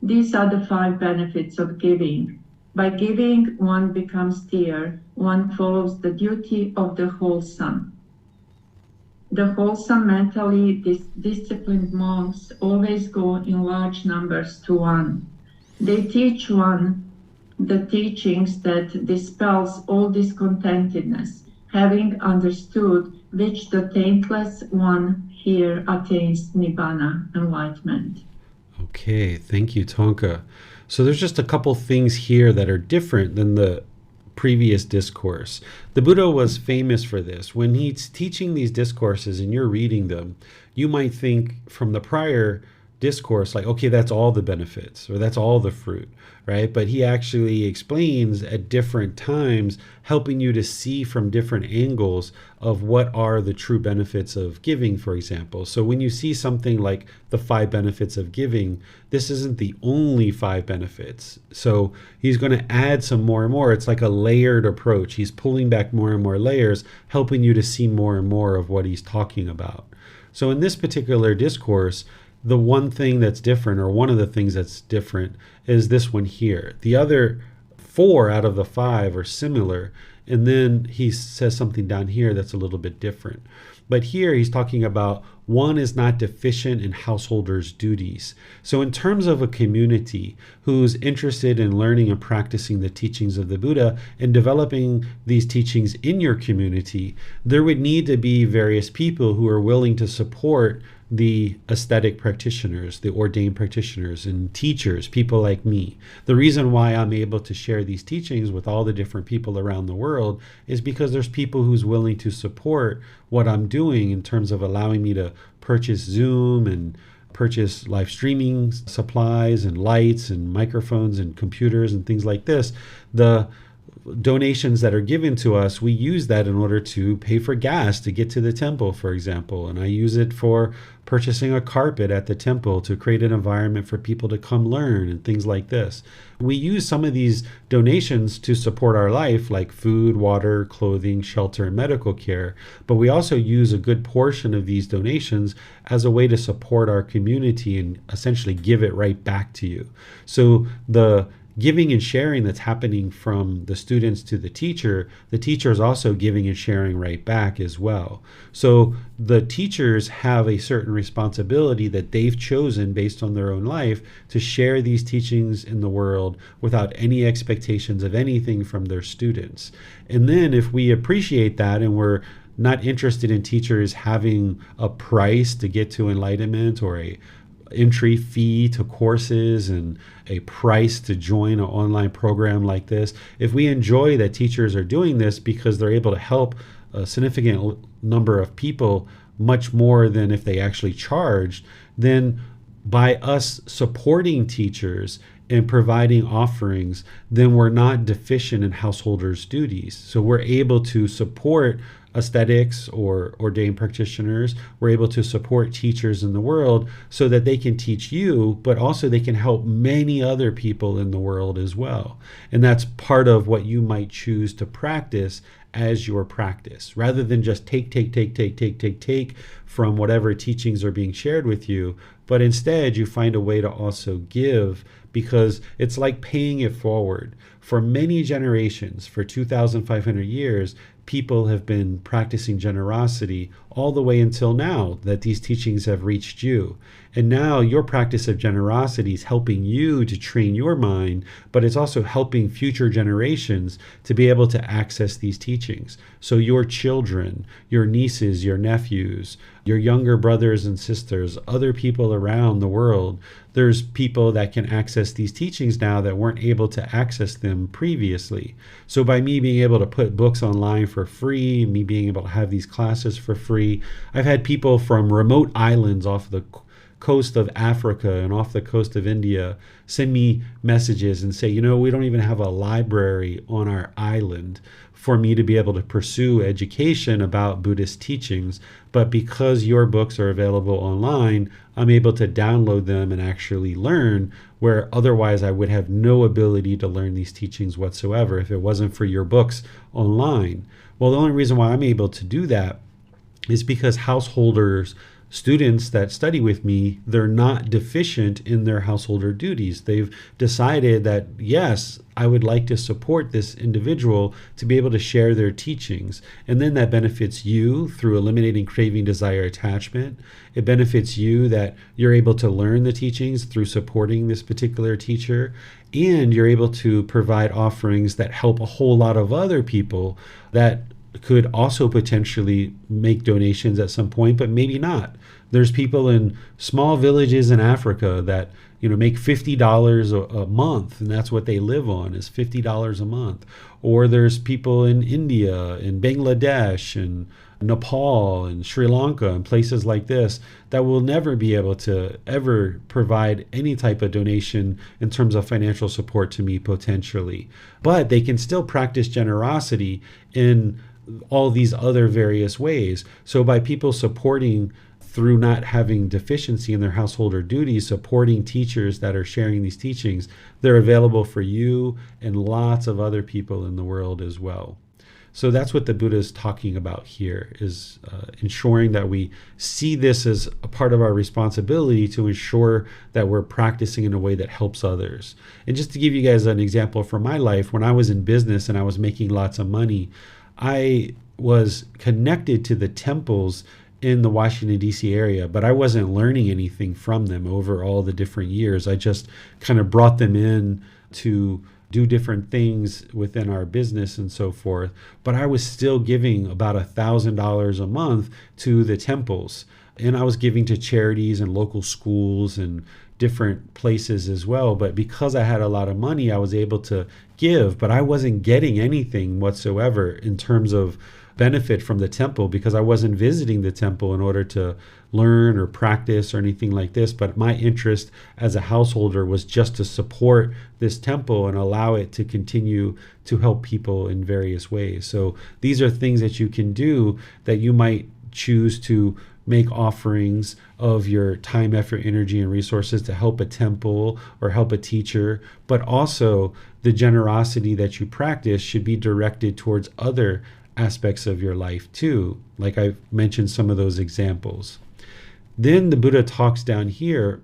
These are the 5 benefits of giving. By giving, one becomes dear, one follows the duty of the wholesome. The wholesome, mentally disciplined monks always go in large numbers to one. They teach one the teachings that dispels all discontentedness, having understood which the taintless one here attains Nibbana, enlightenment. Okay, thank you, Tonka. So there's just a couple things here that are different than the previous discourse. The Buddha was famous for this. When he's teaching these discourses and you're reading them, you might think from the prior discourse, like, okay, that's all the benefits, or that's all the fruit, right? But he actually explains at different times, helping you to see from different angles of what are the true benefits of giving, for example. So when you see something like the 5 benefits of giving, this isn't the only 5 benefits. So he's going to add some more and more. It's like a layered approach. He's pulling back more and more layers, helping you to see more and more of what he's talking about. So in this particular discourse, the one thing that's different, or one of the things that's different, is this one here. The other 4 out of the 5 are similar, and then he says something down here that's a little bit different. But here he's talking about one is not deficient in householders' duties. So in terms of a community who's interested in learning and practicing the teachings of the Buddha and developing these teachings in your community, there would need to be various people who are willing to support the aesthetic practitioners, the ordained practitioners and teachers, people like me. The reason why I'm able to share these teachings with all the different people around the world is because there's people who's willing to support what I'm doing in terms of allowing me to purchase Zoom and purchase live streaming supplies and lights and microphones and computers and things like this. The donations that are given to us, we use that in order to pay for gas to get to the temple, for example. And I use it for purchasing a carpet at the temple to create an environment for people to come learn and things like this. We use some of these donations to support our life, like food, water, clothing, shelter, and medical care. But we also use a good portion of these donations as a way to support our community and essentially give it right back to you. So the giving and sharing that's happening from the students to the teacher is also giving and sharing right back as well. So the teachers have a certain responsibility that they've chosen based on their own life to share these teachings in the world without any expectations of anything from their students. And then if we appreciate that and we're not interested in teachers having a price to get to enlightenment, or a entry fee to courses and a price to join an online program like this, if we enjoy that teachers are doing this because they're able to help a significant number of people much more than if they actually charged, then by us supporting teachers and providing offerings, then we're not deficient in householders' duties. So we're able to support aesthetics or ordained practitioners. We're able to support teachers in the world so that they can teach you, but also they can help many other people in the world as well. And that's part of what you might choose to practice as your practice, rather than just take from whatever teachings are being shared with you, but instead you find a way to also give, because it's like paying it forward. For many generations, for 2,500 years, people have been practicing generosity all the way until now that these teachings have reached you. And now your practice of generosity is helping you to train your mind, but it's also helping future generations to be able to access these teachings. So your children, your nieces, your nephews, your younger brothers and sisters, other people around the world, there's people that can access these teachings now that weren't able to access them previously. So by me being able to put books online for free, me being able to have these classes for free, I've had people from remote islands off the coast of Africa and off the coast of India send me messages and say, we don't even have a library on our island for me to be able to pursue education about Buddhist teachings. But because your books are available online, I'm able to download them and actually learn, where otherwise I would have no ability to learn these teachings whatsoever if it wasn't for your books online. Well, the only reason why I'm able to do that is because householders, students that study with me, they're not deficient in their householder duties. They've decided that, yes, I would like to support this individual to be able to share their teachings. And then that benefits you through eliminating craving, desire, attachment. It benefits you that you're able to learn the teachings through supporting this particular teacher. And you're able to provide offerings that help a whole lot of other people that could also potentially make donations at some point, but maybe not. There's people in small villages in Africa that make $50 a month, and that's what they live on, is $50 a month. Or there's people in India, in Bangladesh, and Nepal, and Sri Lanka, and places like this that will never be able to ever provide any type of donation in terms of financial support to me potentially. But they can still practice generosity in all these other various ways. So by people supporting through not having deficiency in their householder duties, supporting teachers that are sharing these teachings, they're available for you and lots of other people in the world as well. So that's what the Buddha is talking about here, is ensuring that we see this as a part of our responsibility to ensure that we're practicing in a way that helps others. And just to give you guys an example from my life, when I was in business and I was making lots of money, I was connected to the temples in the Washington, D.C. area, but I wasn't learning anything from them over all the different years. I just kind of brought them in to do different things within our business and so forth. But I was still giving about $1,000 a month to the temples. And I was giving to charities and local schools and different places as well. But because I had a lot of money, I was able to give, but I wasn't getting anything whatsoever in terms of benefit from the temple, because I wasn't visiting the temple in order to learn or practice or anything like this. But my interest as a householder was just to support this temple and allow it to continue to help people in various ways. So these are things that you can do, that you might choose to make offerings of your time, effort, energy, and resources to help a temple or help a teacher. But also the generosity that you practice should be directed towards other aspects of your life too, like I've mentioned some of those examples. Then the Buddha talks down here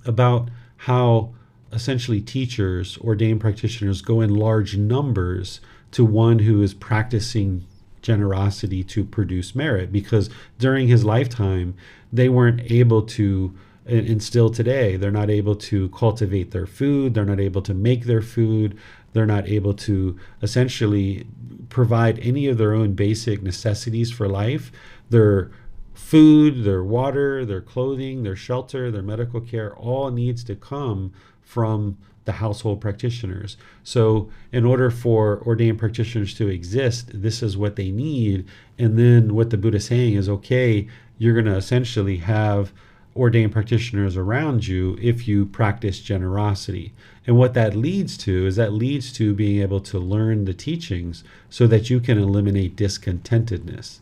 about how essentially teachers, ordained practitioners, go in large numbers to one who is practicing generosity to produce merit, because during his lifetime they weren't able to, and still today they're not able to cultivate their food, they're not able to make their food, they're not able to essentially provide any of their own basic necessities for life. Their food, their water, their clothing, their shelter, their medical care, all needs to come from the household practitioners. So in order for ordained practitioners to exist, this is what they need. And then what the Buddha is saying is, okay, you're going to essentially have ordained practitioners around you if you practice generosity. And what that leads to is being able to learn the teachings so that you can eliminate discontentedness.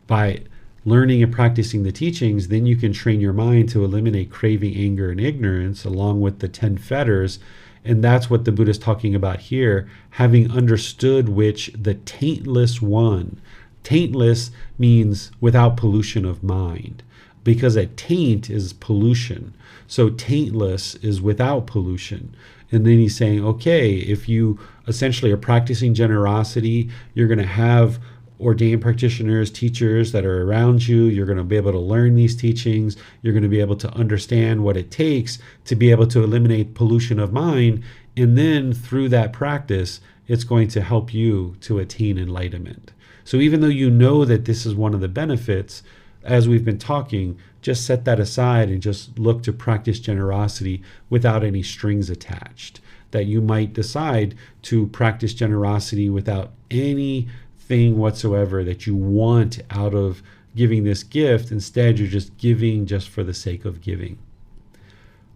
By learning and practicing the teachings, then you can train your mind to eliminate craving, anger, and ignorance, along with the 10 fetters. And that's what the Buddha is talking about here, having understood which the taintless one. Taintless means without pollution of mind. because a taint is pollution. So taintless is without pollution. And then he's saying, okay, if you essentially are practicing generosity, you're going to have ordained practitioners, teachers that are around you. You're going to be able to learn these teachings. You're going to be able to understand what it takes to be able to eliminate pollution of mind. And then through that practice, it's going to help you to attain enlightenment. So even though you know that this is one of the benefits, as we've been talking, just set that aside and just look to practice generosity without any strings attached. That you might decide to practice generosity without anything whatsoever that you want out of giving this gift. Instead, you're just giving just for the sake of giving.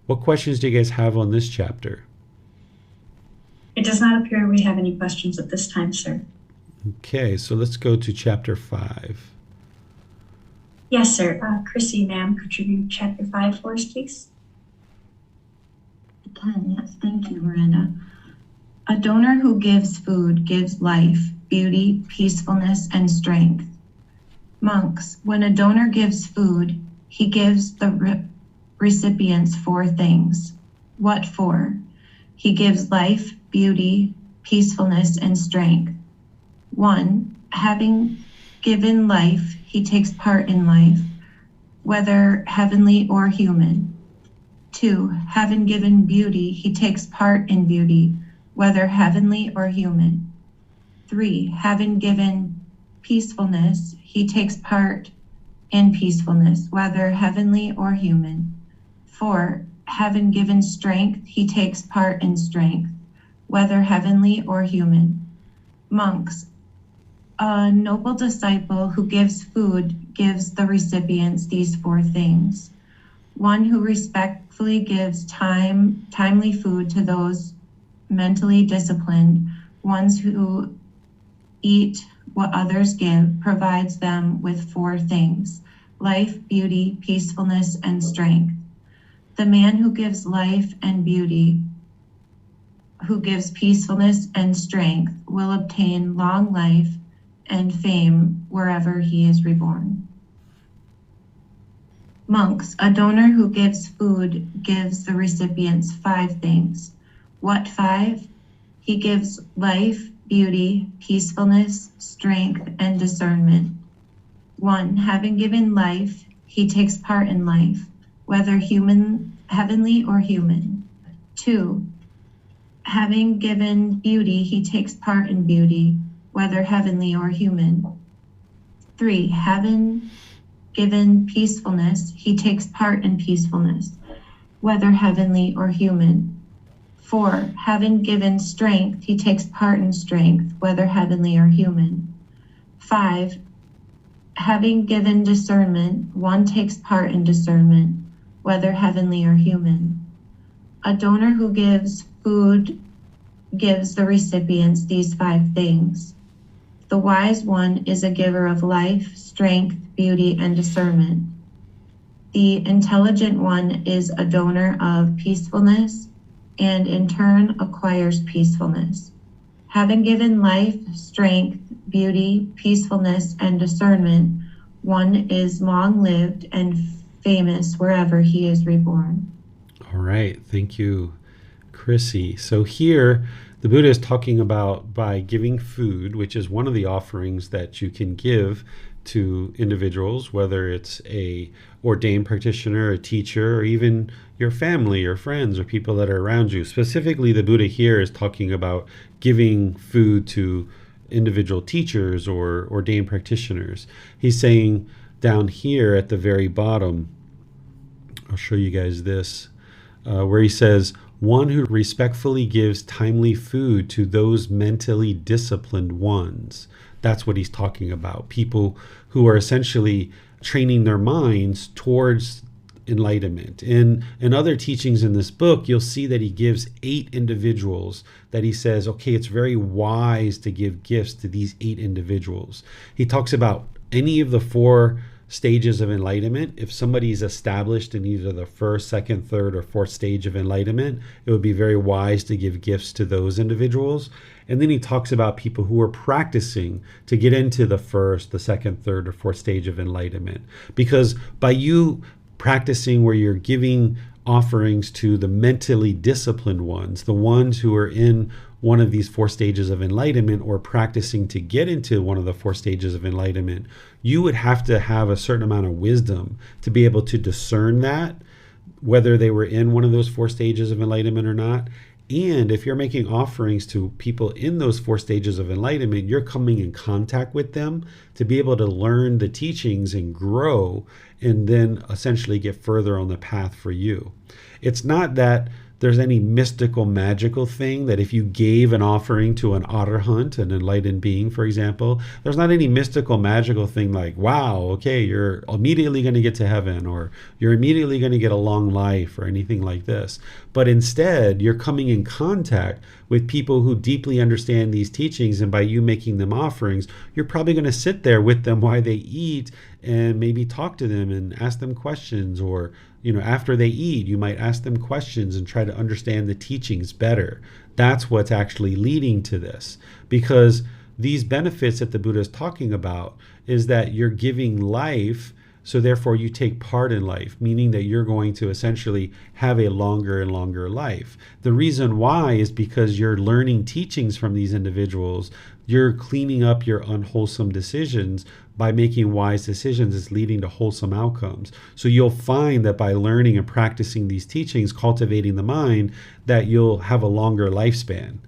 What questions do you guys have on this chapter? It does not appear we have any questions at this time, sir. Okay, so let's go to chapter 5. Yes, sir. Chrissy, ma'am, could you read chapter 5 for us, please? Yes, thank you, Miranda. A donor who gives food gives life, beauty, peacefulness, and strength. Monks, when a donor gives food, he gives the recipients 4 things. What for? He gives life, beauty, peacefulness, and strength. 1. Having given life, he takes part in life, whether heavenly or human. 2. Having given beauty, he takes part in beauty, whether heavenly or human. 3. Having given peacefulness, he takes part in peacefulness, whether heavenly or human. 4. Having given strength, he takes part in strength, whether heavenly or human. Monks, a noble disciple who gives food gives the recipients these 4 things. 1 who respectfully gives timely food to those mentally disciplined, ones who eat what others give, provides them with 4 things: life, beauty, peacefulness, and strength. The man who gives life and beauty, who gives peacefulness and strength, will obtain long life and fame wherever he is reborn. Monks, a donor who gives food gives the recipients 5 things. What 5? He gives life, beauty, peacefulness, strength, and discernment. 1. Having given life, he takes part in life, whether heavenly or human. 2. Having given beauty, he takes part in beauty, whether heavenly or human. 3. Having given peacefulness, he takes part in peacefulness, whether heavenly or human. 4. Having given strength, he takes part in strength, whether heavenly or human. 5. Having given discernment, one takes part in discernment, whether heavenly or human. A donor who gives food gives the recipients these 5 things. The wise one is a giver of life, strength, beauty, and discernment. The intelligent one is a donor of peacefulness and in turn acquires peacefulness. Having given life, strength, beauty, peacefulness, and discernment, one is long-lived and famous wherever he is reborn. All right. Thank you, Chrissy. So here, the Buddha is talking about by giving food, which is one of the offerings that you can give to individuals, whether it's a ordained practitioner, a teacher, or even your family or friends or people that are around you. Specifically, the Buddha here is talking about giving food to individual teachers or ordained practitioners. He's saying down here at the very bottom, I'll show you guys this, where he says, one who respectfully gives timely food to those mentally disciplined ones. That's what he's talking about. People who are essentially training their minds towards enlightenment. In other teachings in this book, you'll see that he gives 8 individuals that he says, okay, it's very wise to give gifts to these 8 individuals. He talks about any of the 4 stages of enlightenment, if somebody's established in either the first, second, third, or fourth stage of enlightenment, it would be very wise to give gifts to those individuals. And then he talks about people who are practicing to get into the first, the second, third, or fourth stage of enlightenment. Because by you practicing where you're giving offerings to the mentally disciplined ones, the ones who are in one of these four stages of enlightenment or practicing to get into one of the four stages of enlightenment, you would have to have a certain amount of wisdom to be able to discern that, whether they were in one of those four stages of enlightenment or not. And if you're making offerings to people in those four stages of enlightenment, you're coming in contact with them to be able to learn the teachings and grow, and then essentially get further on the path for you. It's not that there's any mystical, magical thing that if you gave an offering to an arahant, an enlightened being, for example, there's not any mystical, magical thing like, wow, okay, you're immediately going to get to heaven, or you're immediately going to get a long life, or anything like this. But instead, you're coming in contact with people who deeply understand these teachings, and by you making them offerings, you're probably going to sit there with them while they eat and maybe talk to them and ask them questions, or after they eat, you might ask them questions and try to understand the teachings better. That's what's actually leading to this, because these benefits that the Buddha is talking about is that you're giving life, so therefore you take part in life, meaning that you're going to essentially have a longer and longer life. The reason why is because you're learning teachings from these individuals. You're cleaning up your unwholesome decisions. By making wise decisions, is leading to wholesome outcomes. So you'll find that by learning and practicing these teachings, cultivating the mind, that you'll have a longer lifespan.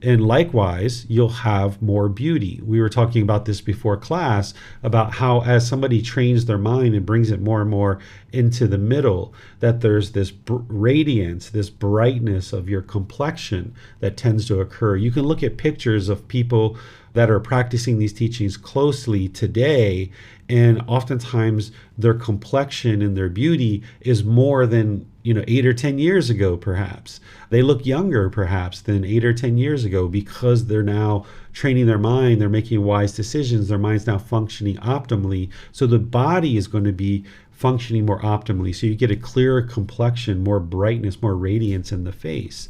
And likewise, you'll have more beauty. We were talking about this before class, about how as somebody trains their mind and brings it more and more into the middle, that there's this radiance, this brightness of your complexion that tends to occur. You can look at pictures of people that are practicing these teachings closely today, and oftentimes their complexion and their beauty is more than 8 or 10 years ago. Perhaps they look younger perhaps than 8 or 10 years ago, because they're now training their mind, they're making wise decisions, their mind's now functioning optimally, so the body is going to be functioning more optimally, so you get a clearer complexion, more brightness, more radiance in the face.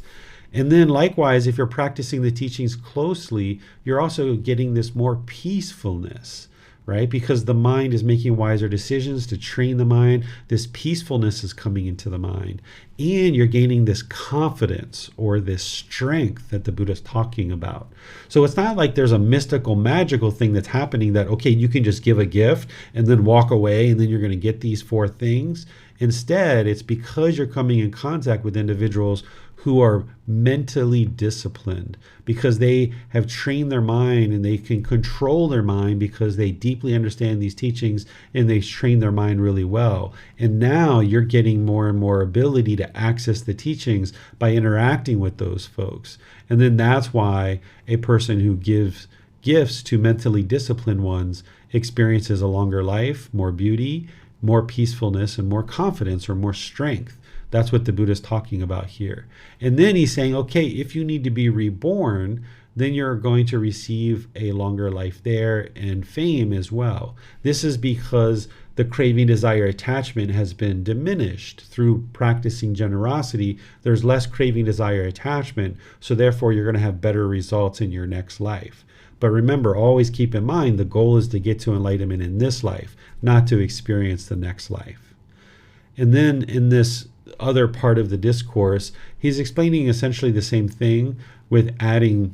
And then likewise, if you're practicing the teachings closely, you're also getting this more peacefulness, right? Because the mind is making wiser decisions to train the mind. This peacefulness is coming into the mind. And you're gaining this confidence, or this strength that the Buddha is talking about. So it's not like there's a mystical, magical thing that's happening that, okay, you can just give a gift and then walk away and then you're going to get these four things. Instead, it's because you're coming in contact with individuals who are mentally disciplined, because they have trained their mind and they can control their mind because they deeply understand these teachings and they train their mind really well. And now you're getting more and more ability to access the teachings by interacting with those folks. And then that's why a person who gives gifts to mentally disciplined ones experiences a longer life, more beauty, more peacefulness, and more confidence, or more strength. That's what the Buddha is talking about here. And then he's saying, okay, if you need to be reborn, then you're going to receive a longer life there and fame as well. This is because the craving, desire, attachment has been diminished through practicing generosity. There's less craving, desire, attachment, so therefore you're going to have better results in your next life. But remember, always keep in mind, the goal is to get to enlightenment in this life, not to experience the next life. And then in this other part of the discourse, he's explaining essentially the same thing, with adding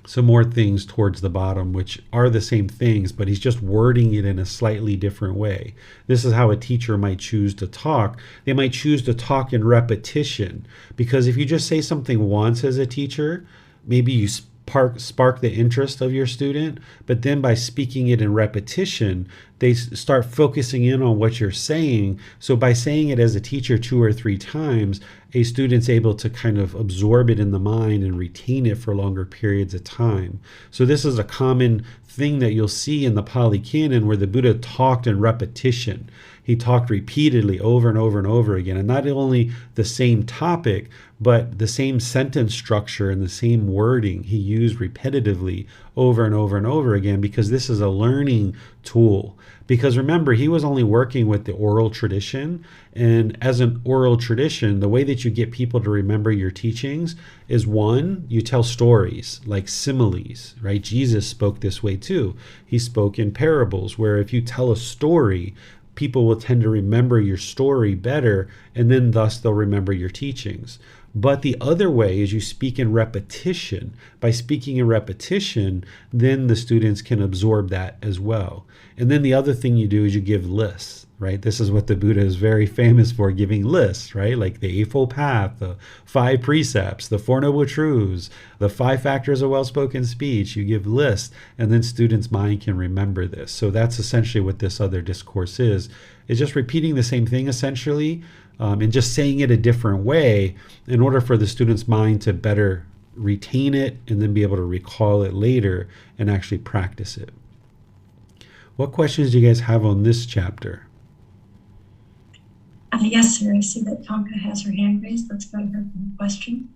some more things towards the bottom, which are the same things, but he's just wording it in a slightly different way. This is how a teacher might choose to talk. They might choose to talk in repetition, because if you just say something once as a teacher, maybe you spark the interest of your student, but then by speaking it in repetition, they start focusing in on what you're saying. So by saying it as a teacher 2 or 3 times, a student's able to kind of absorb it in the mind and retain it for longer periods of time. So this is a common thing that you'll see in the Pali Canon, where the Buddha talked in repetition. He talked repeatedly over and over and over again, and not only the same topic, but the same sentence structure and the same wording he used repetitively over and over and over again, because this is a learning tool. Because remember, he was only working with the oral tradition. And as an oral tradition, the way that you get people to remember your teachings is, one, you tell stories like similes, right? Jesus spoke this way too. He spoke in parables, where if you tell a story, people will tend to remember your story better, and then thus they'll remember your teachings. But the other way is you speak in repetition. By speaking in repetition, then the students can absorb that as well. And then the other thing you do is you give lists, right? This is what the Buddha is very famous for, giving lists, right? Like the Eightfold Path, the 5 precepts, the 4 Noble Truths, the 5 factors of well-spoken speech. You give lists, and then students' mind can remember this. So that's essentially what this other discourse is just repeating the same thing essentially, and just saying it a different way in order for the student's mind to better retain it and then be able to recall it later and actually practice it. What questions do you guys have on this chapter? Yes, sir. I see that Tonka has her hand raised. Let's go to her question.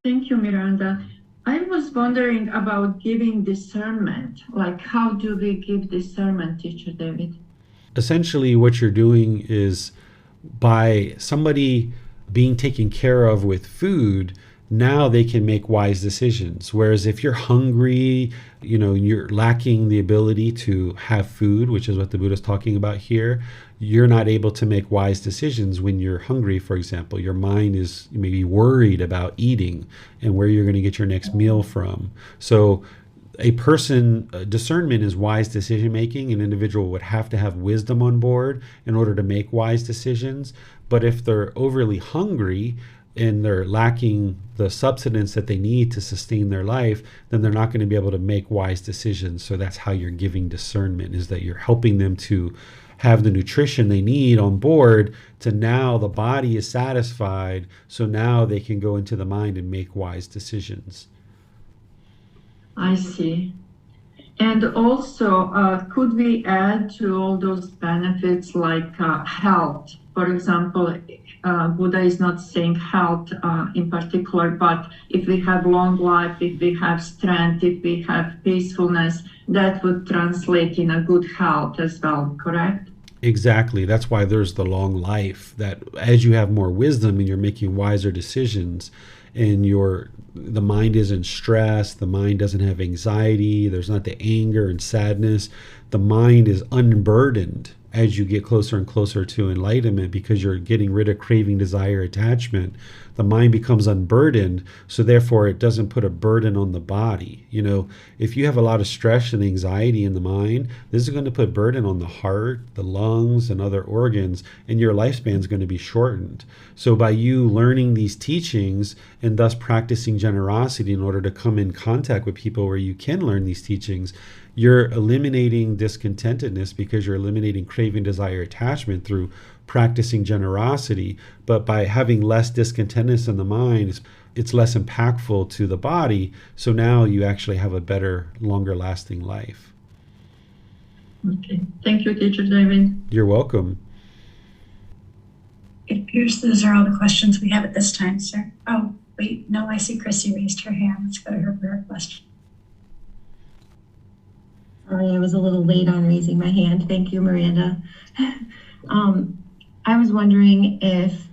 Thank you, Miranda. I was wondering about giving discernment. Like, how do we give discernment, Teacher David? Essentially, what you're doing is, by somebody being taken care of with food, now they can make wise decisions. Whereas if you're hungry, you're lacking the ability to have food, which is what the Buddha is talking about here, you're not able to make wise decisions when you're hungry, for example. Your mind is maybe worried about eating and where you're going to get your next meal from. So discernment is wise decision making. An individual would have to have wisdom on board in order to make wise decisions. But if they're overly hungry and they're lacking the substance that they need to sustain their life, then they're not going to be able to make wise decisions. So that's how you're giving discernment, is that you're helping them to have the nutrition they need on board, to now the body is satisfied, so now they can go into the mind and make wise decisions. I see. And also, could we add to all those benefits like health? For example, Buddha is not saying health in particular, but if we have long life, if we have strength, if we have peacefulness, that would translate in a good health as well, correct? Exactly. That's why there's the long life, that as you have more wisdom and you're making wiser decisions, and the mind isn't stressed, the mind doesn't have anxiety, there's not the anger and sadness, the mind is unburdened as you get closer and closer to enlightenment, because you're getting rid of craving, desire, attachment. The mind becomes unburdened, so therefore it doesn't put a burden on the body. If you have a lot of stress and anxiety in the mind, this is going to put burden on the heart, the lungs, and other organs, and your lifespan is going to be shortened. So by you learning these teachings and thus practicing generosity in order to come in contact with people where you can learn these teachings, you're eliminating discontentedness, because you're eliminating craving, desire, attachment through practicing generosity. But by having less discontentedness in the mind, it's less impactful to the body. So now you actually have a better, longer lasting life. Okay. Thank you, Teacher David. You're welcome. It appears those are all the questions we have at this time, sir. Oh, wait, no, I see Chrissy raised her hand. Let's go to her for her question. Sorry, I was a little late on raising my hand. Thank you, Miranda. I was wondering if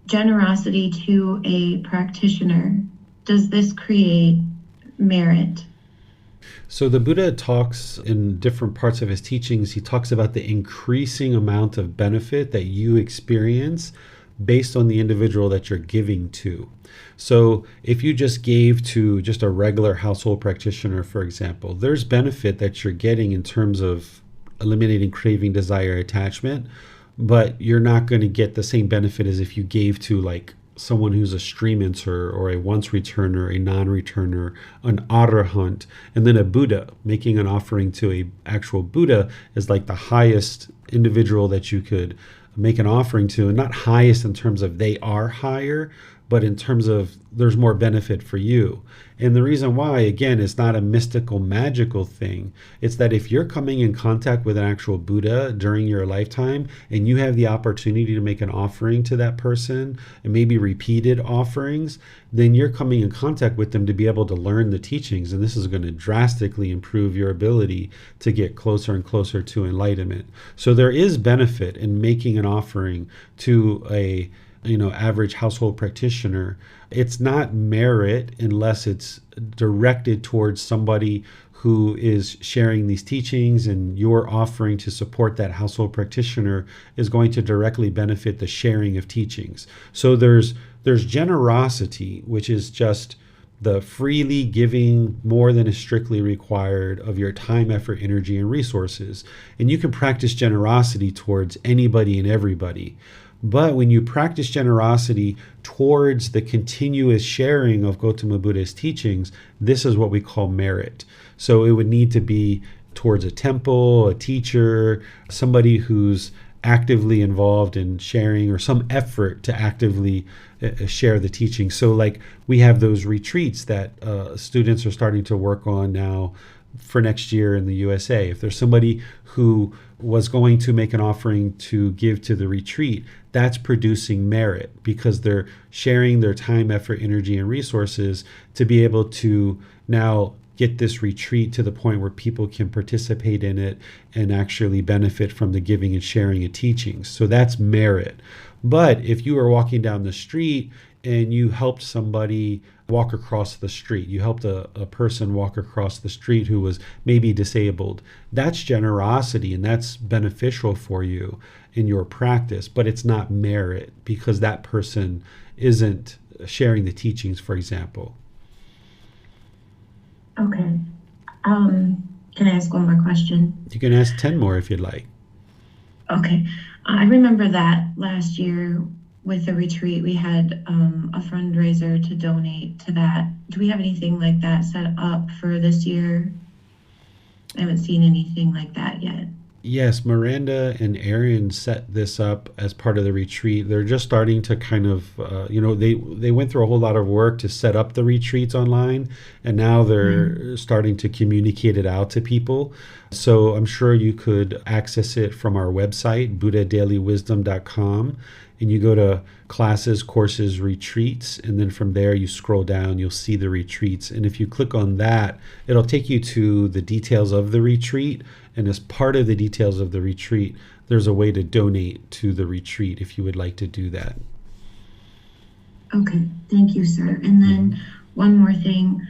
generosity to a practitioner, does this create merit? So the Buddha talks in different parts of his teachings, he talks about the increasing amount of benefit that you experience based on the individual that you're giving to. So if you just gave to just a regular household practitioner, for example, there's benefit that you're getting in terms of eliminating craving, desire, attachment, but you're not going to get the same benefit as if you gave to like someone who's a streamancer or a once returner, a non-returner, an arahant, and then a Buddha. Making an offering to a actual Buddha is like the highest individual that you could make an offering to, and not highest in terms of they are higher, but in terms of there's more benefit for you. And the reason why, again, it's not a mystical, magical thing. It's that if you're coming in contact with an actual Buddha during your lifetime and you have the opportunity to make an offering to that person, and maybe repeated offerings, then you're coming in contact with them to be able to learn the teachings. And this is going to drastically improve your ability to get closer and closer to enlightenment. So there is benefit in making an offering to a average household practitioner. It's not merit unless it's directed towards somebody who is sharing these teachings, and your offering to support that household practitioner is going to directly benefit the sharing of teachings. So there's generosity, which is just the freely giving more than is strictly required of your time, effort, energy, and resources. And you can practice generosity towards anybody and everybody. But when you practice generosity towards the continuous sharing of Gautama Buddha's teachings, this is what we call merit. So it would need to be towards a temple, a teacher, somebody who's actively involved in sharing, or some effort to actively share the teaching. So like we have those retreats that students are starting to work on now for next year in the USA. If there's somebody who was going to make an offering to give to the retreat, that's producing merit because they're sharing their time, effort, energy, and resources to be able to now get this retreat to the point where people can participate in it and actually benefit from the giving and sharing of teachings. So that's merit. But if you are walking down the street and you helped somebody walk across the street, you helped a person walk across the street who was maybe disabled, that's generosity and that's beneficial for you in your practice, but it's not merit because that person isn't sharing the teachings, for example. Okay. Can I ask one more question? You can ask 10 more if you'd like. Okay. I remember that last year with the retreat, we had a fundraiser to donate to that. Do we have anything like that set up for this year? I haven't seen anything like that yet. Yes, Miranda and Aaron set this up as part of the retreat. They're just starting to kind of, they went through a whole lot of work to set up the retreats online, and now they're starting to communicate it out to people. So I'm sure you could access it from our website, buddhadailywisdom.com, and you go to classes, courses, retreats, and then from there you scroll down, you'll see the retreats. And if you click on that, it'll take you to the details of the retreat. And as part of the details of the retreat, there's a way to donate to the retreat if you would like to do that. Okay, thank you, sir. And then one more thing.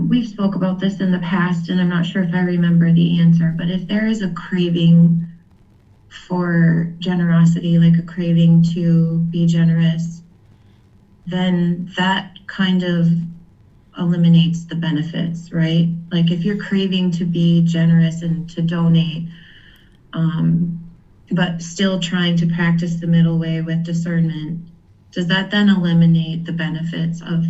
We've spoke about this in the past, and I'm not sure if I remember the answer, but if there is a craving for generosity, like a craving to be generous, then that kind of eliminates the benefits, right? Like if you're craving to be generous and to donate, but still trying to practice the middle way with discernment, does that then eliminate the benefits of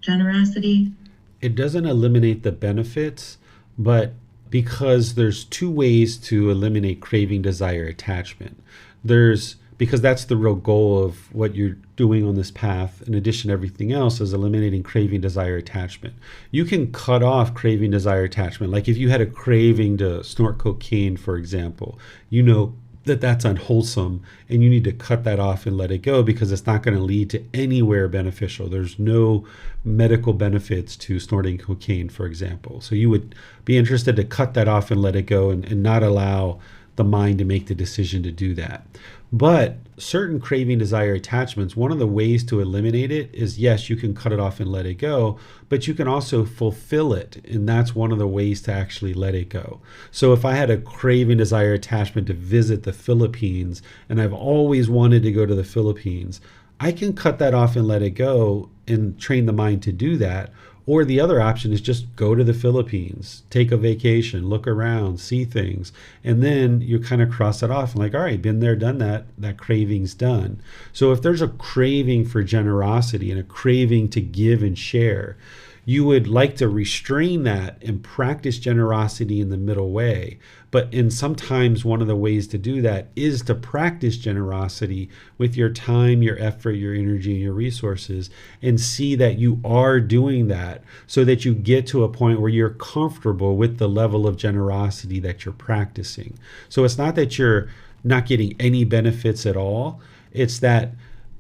generosity? It doesn't eliminate the benefits, but because there's two ways to eliminate craving, desire, attachment. Because that's the real goal of what you're doing on this path, in addition to everything else, is eliminating craving, desire, attachment. You can cut off craving, desire, attachment. Like if you had a craving to snort cocaine, for example, you know that that's unwholesome and you need to cut that off and let it go because it's not going to lead to anywhere beneficial. There's no medical benefits to snorting cocaine, for example. So you would be interested to cut that off and let it go and not allow the mind to make the decision to do that. But certain craving, desire, attachments, one of the ways to eliminate it is, yes, you can cut it off and let it go, but you can also fulfill it. And that's one of the ways to actually let it go. So if I had a craving, desire, attachment to visit the Philippines, and I've always wanted to go to the Philippines, I can cut that off and let it go and train the mind to do that. Or the other option is just go to the Philippines, take a vacation, look around, see things, and then you kind of cross it off and like, all right, been there, done that, that craving's done. So if there's a craving for generosity and a craving to give and share, you would like to restrain that and practice generosity in the middle way. And sometimes one of the ways to do that is to practice generosity with your time, your effort, your energy, and your resources, and see that you are doing that so that you get to a point where you're comfortable with the level of generosity that you're practicing. So it's not that you're not getting any benefits at all. It's that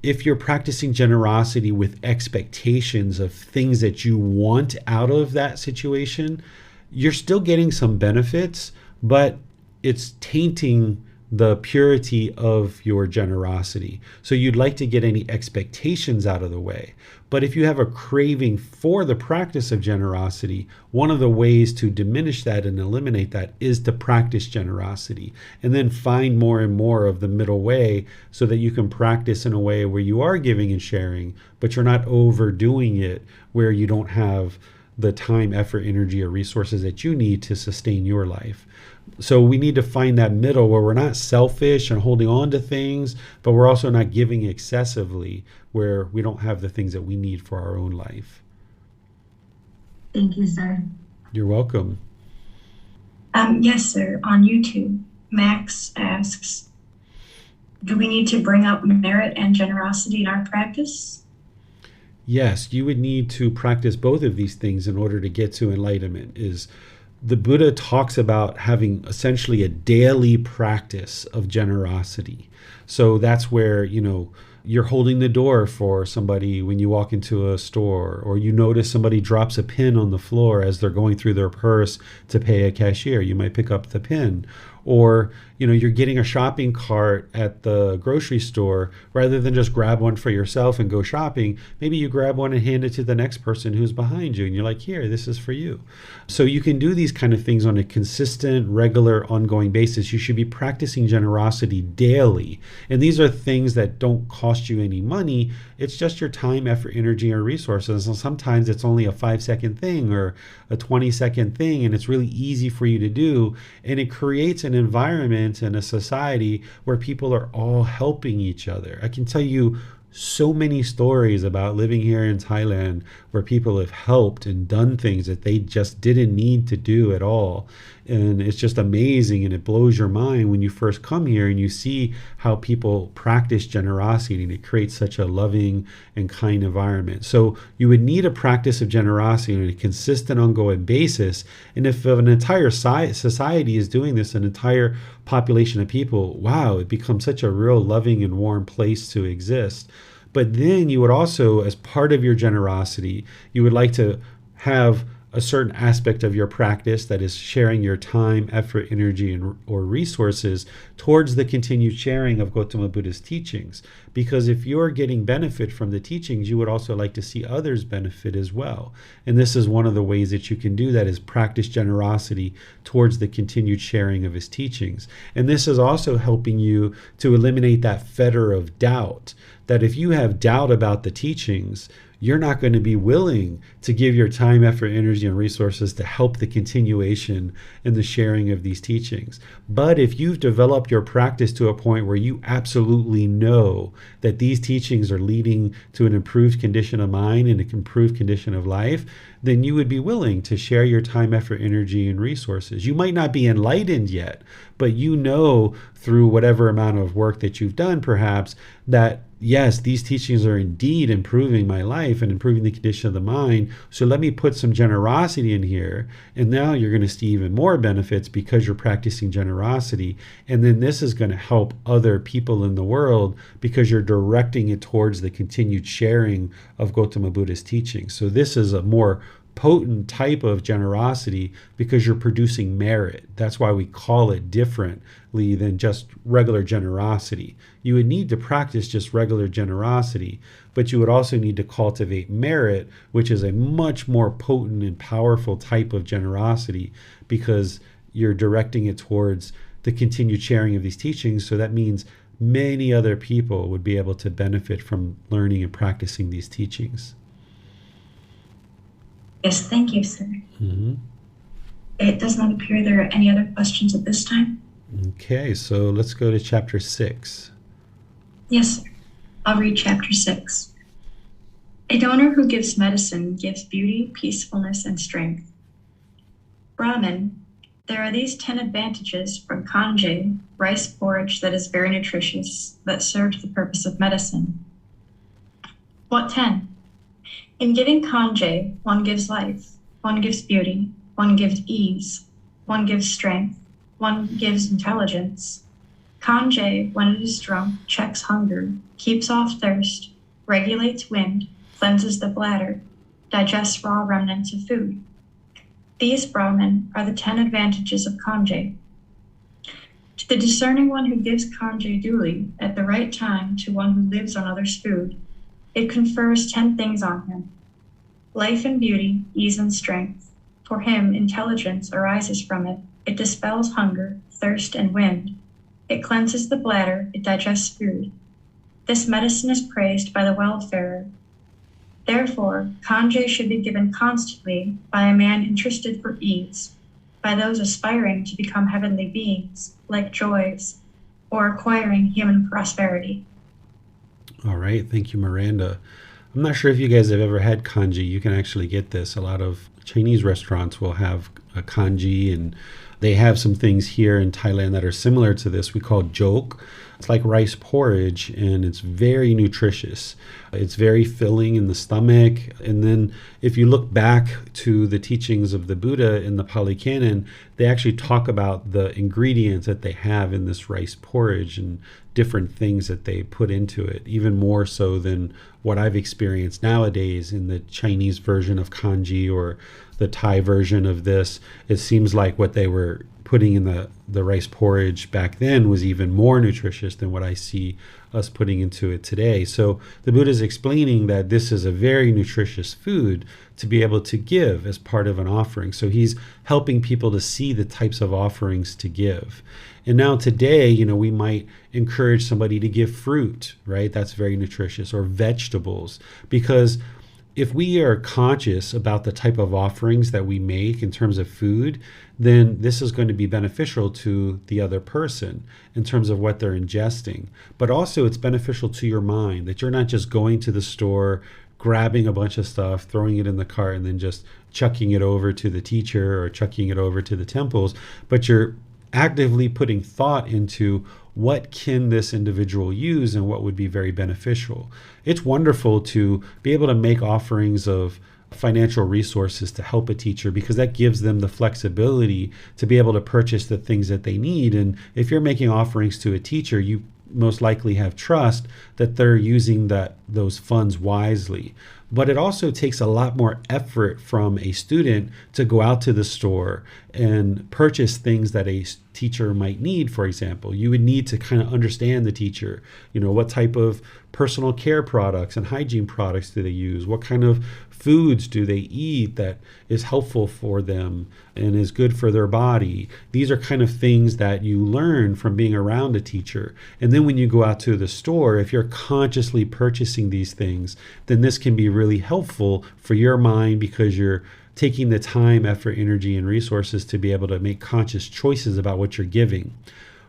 if you're practicing generosity with expectations of things that you want out of that situation, you're still getting some benefits, but it's tainting the purity of your generosity. So you'd like to get any expectations out of the way. But if you have a craving for the practice of generosity, one of the ways to diminish that and eliminate that is to practice generosity, and then find more and more of the middle way so that you can practice in a way where you are giving and sharing, but you're not overdoing it where you don't have the time, effort, energy, or resources that you need to sustain your life. So we need to find that middle where we're not selfish and holding on to things, but we're also not giving excessively where we don't have the things that we need for our own life. Thank you, sir. You're welcome. Yes, sir. On YouTube, Max asks, do we need to bring up merit and generosity in our practice? Yes, you would need to practice both of these things in order to get to enlightenment. The Buddha talks about having essentially a daily practice of generosity. So that's where, you're holding the door for somebody when you walk into a store, or you notice somebody drops a pin on the floor as they're going through their purse to pay a cashier. You might pick up the pin. Or, you're getting a shopping cart at the grocery store. Rather than just grab one for yourself and go shopping, maybe you grab one and hand it to the next person who's behind you. And you're like, here, this is for you. So you can do these kind of things on a consistent, regular, ongoing basis. You should be practicing generosity daily. And these are things that don't cost you any money. It's just your time, effort, energy, or resources. And sometimes it's only a 5-second thing or a 20-second thing. And it's really easy for you to do. And it creates an environment and a society where people are all helping each other. I can tell you so many stories about living here in Thailand where people have helped and done things that they just didn't need to do at all. And it's just amazing, and it blows your mind when you first come here and you see how people practice generosity, and it creates such a loving and kind environment. So you would need a practice of generosity on a consistent, ongoing basis. And if an entire society is doing this, an entire population of people, wow, it becomes such a real loving and warm place to exist. But then you would also, as part of your generosity, you would like to have a certain aspect of your practice that is sharing your time, effort, energy, or resources towards the continued sharing of Gotama Buddha's teachings. Because if you're getting benefit from the teachings, you would also like to see others benefit as well. And this is one of the ways that you can do that, is practice generosity towards the continued sharing of his teachings. And this is also helping you to eliminate that fetter of doubt, that if you have doubt about the teachings, you're not going to be willing to give your time, effort, energy, and resources to help the continuation and the sharing of these teachings. But if you've developed your practice to a point where you absolutely know that these teachings are leading to an improved condition of mind and an improved condition of life, then you would be willing to share your time, effort, energy, and resources. You might not be enlightened yet, but you know through whatever amount of work that you've done, perhaps, that yes, these teachings are indeed improving my life and improving the condition of the mind. So let me put some generosity in here. And now you're going to see even more benefits because you're practicing generosity. And then this is going to help other people in the world because you're directing it towards the continued sharing of Gotama Buddha's teachings. So this is a more potent type of generosity because you're producing merit. That's why we call it differently than just regular generosity. You would need to practice just regular generosity, but you would also need to cultivate merit, which is a much more potent and powerful type of generosity because you're directing it towards the continued sharing of these teachings. So that means many other people would be able to benefit from learning and practicing these teachings. Yes, thank you, sir. Mm-hmm. It does not appear there are any other questions at this time. Okay, so let's go to chapter 6. Yes, sir. I'll read chapter 6. A donor who gives medicine gives beauty, peacefulness, and strength. Brahmin, there are these 10 advantages from kanjé, rice porridge that is very nutritious, that serves the purpose of medicine. What 10? In giving kanjé, one gives life, one gives beauty, one gives ease, one gives strength, one gives intelligence. Kanjé, when it is drunk, checks hunger, keeps off thirst, regulates wind, cleanses the bladder, digests raw remnants of food. These, Brahmin, are the 10 advantages of kanjé. To the discerning one who gives kanjé duly, at the right time, to one who lives on others' food, it confers 10 things on him. Life and beauty, ease and strength. For him, intelligence arises from it. It dispels hunger, thirst, and wind. It cleanses the bladder, it digests food. This medicine is praised by the welfarer. Therefore, kanjé should be given constantly by a man interested for ease, by those aspiring to become heavenly beings, like joys, or acquiring human prosperity. All right. Thank you, Miranda. I'm not sure if you guys have ever had kanji. You can actually get this. A lot of Chinese restaurants will have a kanji, and they have some things here in Thailand that are similar to this. We call jok. It's like rice porridge, and it's very nutritious. It's very filling in the stomach. And then if you look back to the teachings of the Buddha in the Pali Canon, they actually talk about the ingredients that they have in this rice porridge and different things that they put into it, even more so than what I've experienced nowadays in the Chinese version of kanji or the Thai version of this. It seems like what they were putting in the rice porridge back then was even more nutritious than what I see us putting into it today. So the Buddha is explaining that this is a very nutritious food to be able to give as part of an offering. So he's helping people to see the types of offerings to give. And now today, we might encourage somebody to give fruit, right? That's very nutritious, or vegetables, because if we are conscious about the type of offerings that we make in terms of food, then this is going to be beneficial to the other person in terms of what they're ingesting. But also it's beneficial to your mind, that you're not just going to the store, grabbing a bunch of stuff, throwing it in the cart, and then just chucking it over to the teacher or chucking it over to the temples, but you're actively putting thought into what can this individual use and what would be very beneficial. It's wonderful to be able to make offerings of financial resources to help a teacher, because that gives them the flexibility to be able to purchase the things that they need. And if you're making offerings to a teacher, you most likely have trust that they're using those funds wisely. But it also takes a lot more effort from a student to go out to the store and purchase things that a teacher might need. For example, you would need to kind of understand the teacher. What type of personal care products and hygiene products do they use? What kind of foods do they eat that is helpful for them and is good for their body? These are kind of things that you learn from being around a teacher. And then when you go out to the store, if you're consciously purchasing these things, then this can be really helpful for your mind, because you're taking the time, effort, energy, and resources to be able to make conscious choices about what you're giving.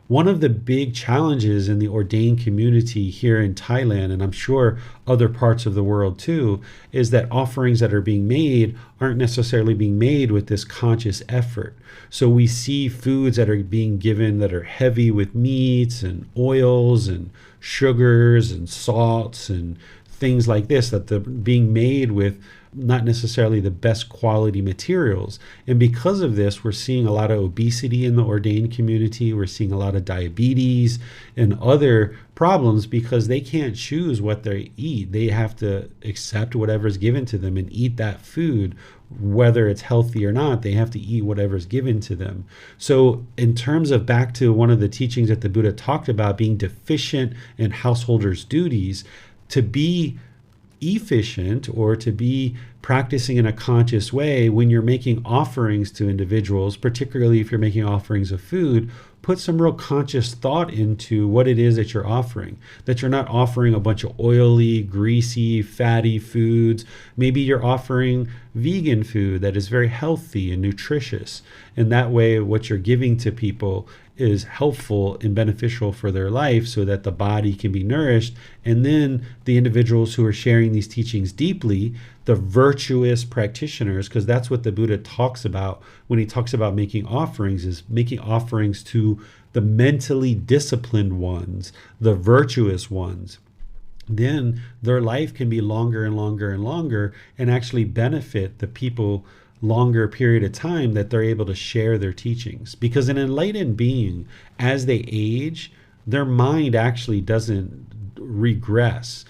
One of the big challenges in the ordained community here in Thailand, and I'm sure other parts of the world too, is that offerings that are being made aren't necessarily being made with this conscious effort. So we see foods that are being given that are heavy with meats and oils and sugars and salts and things like this, that they're being made with not necessarily the best quality materials. And because of this, we're seeing a lot of obesity in the ordained community. We're seeing a lot of diabetes and other problems because they can't choose what they eat. They have to accept whatever's given to them and eat that food, whether it's healthy or not. They have to eat whatever's given to them. So in terms of back to one of the teachings that the Buddha talked about, being deficient in householders' duties, to be efficient or to be practicing in a conscious way when you're making offerings to individuals, particularly if you're making offerings of food, put some real conscious thought into what it is that you're offering, that you're not offering a bunch of oily, greasy, fatty foods. Maybe you're offering vegan food that is very healthy and nutritious. And that way, what you're giving to people is helpful and beneficial for their life so that the body can be nourished. And then the individuals who are sharing these teachings deeply, the virtuous practitioners, because that's what the Buddha talks about when he talks about making offerings, is making offerings to the mentally disciplined ones, the virtuous ones. Then their life can be longer and longer and longer and actually benefit the people longer period of time that they're able to share their teachings. Because an enlightened being, as they age, their mind actually doesn't regress.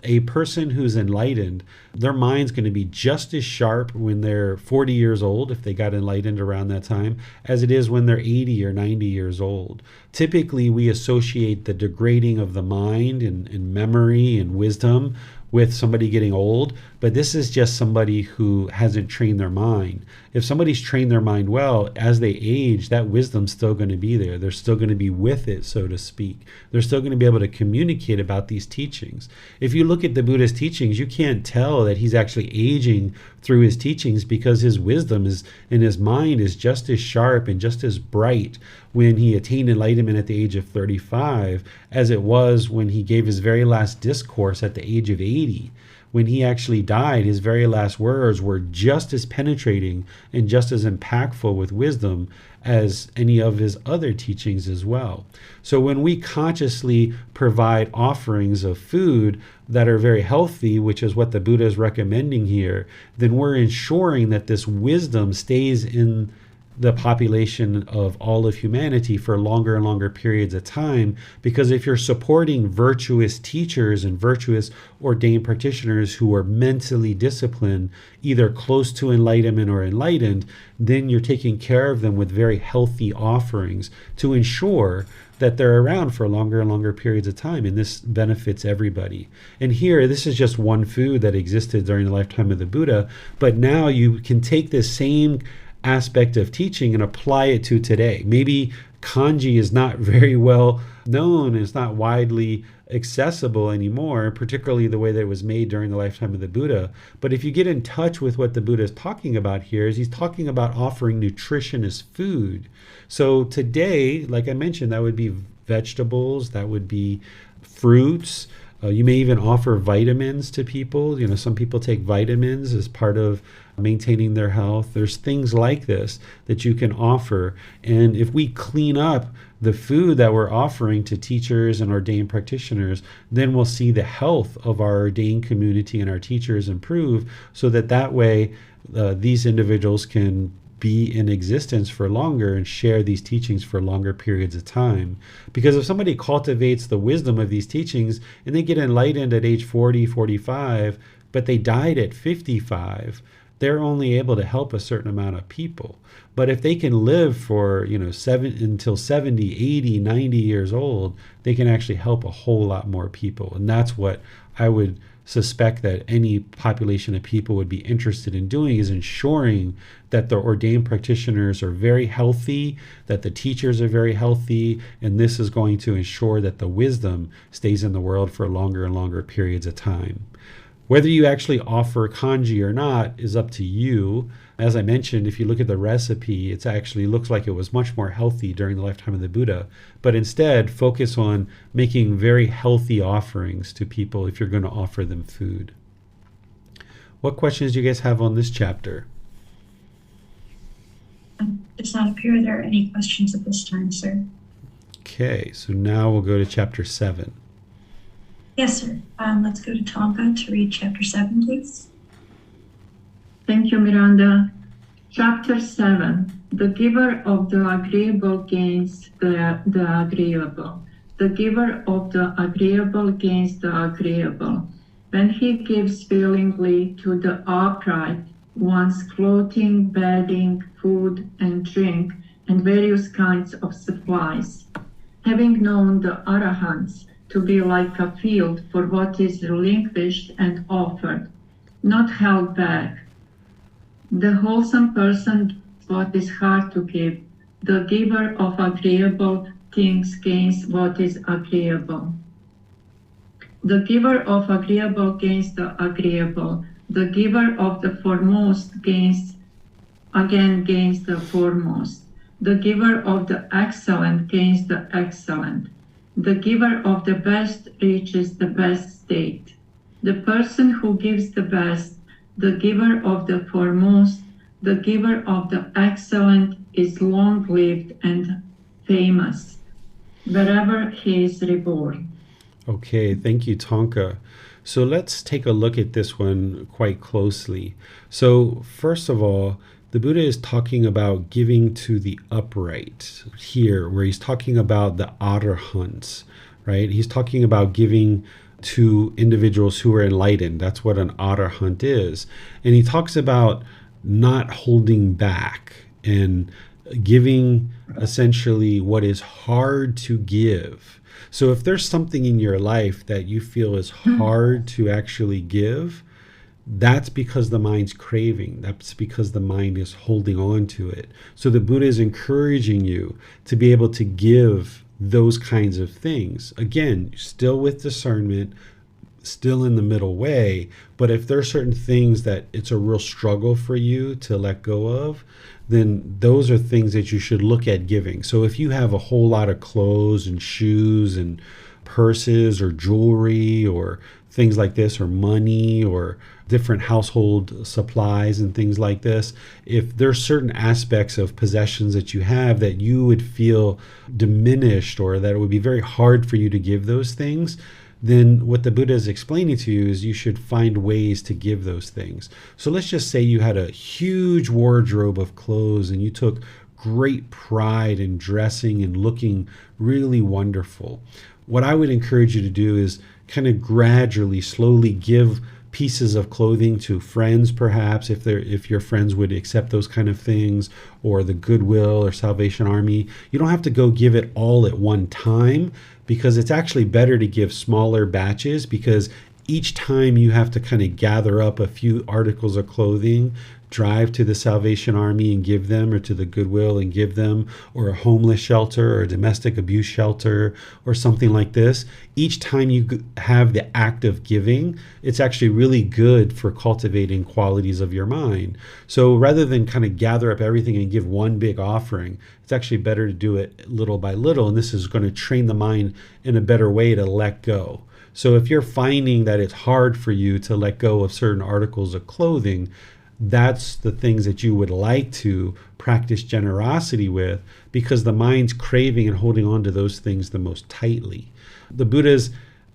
A person who's enlightened, their mind's going to be just as sharp when they're 40 years old, if they got enlightened around that time, as it is when they're 80 or 90 years old. Typically, we associate the degrading of the mind and memory and wisdom with somebody getting old, but this is just somebody who hasn't trained their mind. If somebody's trained their mind well, as they age, that wisdom's still going to be there. They're still going to be with it, so to speak. They're still going to be able to communicate about these teachings. If you look at the Buddha's teachings, you can't tell that he's actually aging through his teachings, because his wisdom is, and his mind is just as sharp and just as bright when he attained enlightenment at the age of 35 as it was when he gave his very last discourse at the age of 80. When he actually died, his very last words were just as penetrating and just as impactful with wisdom as any of his other teachings as well. So when we consciously provide offerings of food that are very healthy, which is what the Buddha is recommending here, then we're ensuring that this wisdom stays in the population of all of humanity for longer and longer periods of time. Because if you're supporting virtuous teachers and virtuous ordained practitioners who are mentally disciplined, either close to enlightenment or enlightened, then you're taking care of them with very healthy offerings to ensure that they're around for longer and longer periods of time, and this benefits everybody. And here, this is just one food that existed during the lifetime of the Buddha, but now you can take this same aspect of teaching and apply it to today. Maybe kanji is not very well known, it's not widely accessible anymore, particularly the way that it was made during the lifetime of the Buddha. But if you get in touch with what the Buddha is talking about here, is he's talking about offering nutritionist food. So today, like I mentioned, that would be vegetables, that would be fruits. You may even offer vitamins to people. You know, some people take vitamins as part of maintaining their health. There's things like this that you can offer. And if we clean up the food that we're offering to teachers and ordained practitioners, then we'll see the health of our ordained community and our teachers improve, so that way these individuals can be in existence for longer and share these teachings for longer periods of time. Because if somebody cultivates the wisdom of these teachings and they get enlightened at age 40, 45, but they died at 55, they're only able to help a certain amount of people. But if they can live for, until 70, 80, 90 years old, they can actually help a whole lot more people. And that's what I would suspect that any population of people would be interested in doing, is ensuring that the ordained practitioners are very healthy, that the teachers are very healthy, and this is going to ensure that the wisdom stays in the world for longer and longer periods of time. Whether you actually offer kanji or not is up to you. As I mentioned, if you look at the recipe, it actually looks like it was much more healthy during the lifetime of the Buddha. But instead, focus on making very healthy offerings to people if you're going to offer them food. What questions do you guys have on this chapter? It does not appear there are any questions at this time, sir. Okay, so now we'll go to chapter 7. Yes, sir. Let's go to Tonka to read chapter 7, please. Thank you, Miranda. Chapter 7. The giver of the agreeable gains the agreeable. The giver of the agreeable gains the agreeable. When he gives willingly to the upright one's clothing, bedding, food, and drink, and various kinds of supplies. Having known the Arahants to be like a field for what is relinquished and offered, not held back. The wholesome person gives what is hard to give. The giver of agreeable things gains what is agreeable. The giver of agreeable gains the agreeable. The giver of the foremost gains the foremost. The giver of the excellent gains the excellent. The giver of the best reaches the best state. The person who gives the best, the giver of the foremost, the giver of the excellent is long-lived and famous wherever he is reborn. Okay, thank you, Tonka. So let's take a look at this one quite closely. So first of all, the Buddha is talking about giving to the upright here, where he's talking about the arahants, right? He's talking about giving to individuals who are enlightened. That's what an arahant is. And he talks about not holding back and giving essentially what is hard to give. So if there's something in your life that you feel is hard to actually give, that's because the mind's craving. That's because the mind is holding on to it. So the Buddha is encouraging you to be able to give those kinds of things. Again, still with discernment, still in the middle way. But if there are certain things that it's a real struggle for you to let go of, then those are things that you should look at giving. So if you have a whole lot of clothes and shoes and purses or jewelry or things like this, or money or different household supplies and things like this, if there's certain aspects of possessions that you have that you would feel diminished or that it would be very hard for you to give those things, then what the Buddha is explaining to you is you should find ways to give those things. So let's just say you had a huge wardrobe of clothes and you took great pride in dressing and looking really wonderful. What I would encourage you to do is kind of gradually, slowly give pieces of clothing to friends, perhaps, if your friends would accept those kind of things, or the Goodwill or Salvation Army. You don't have to go give it all at one time, because it's actually better to give smaller batches, because each time you have to kind of gather up a few articles of clothing, drive to the Salvation Army and give them, or to the Goodwill and give them, or a homeless shelter or a domestic abuse shelter or something like this. Each time you have the act of giving, it's actually really good for cultivating qualities of your mind. So rather than kind of gather up everything and give one big offering, it's actually better to do it little by little. And this is going to train the mind in a better way to let go. So if you're finding that it's hard for you to let go of certain articles of clothing, that's the things that you would like to practice generosity with, because the mind's craving and holding on to those things the most tightly. The Buddha's,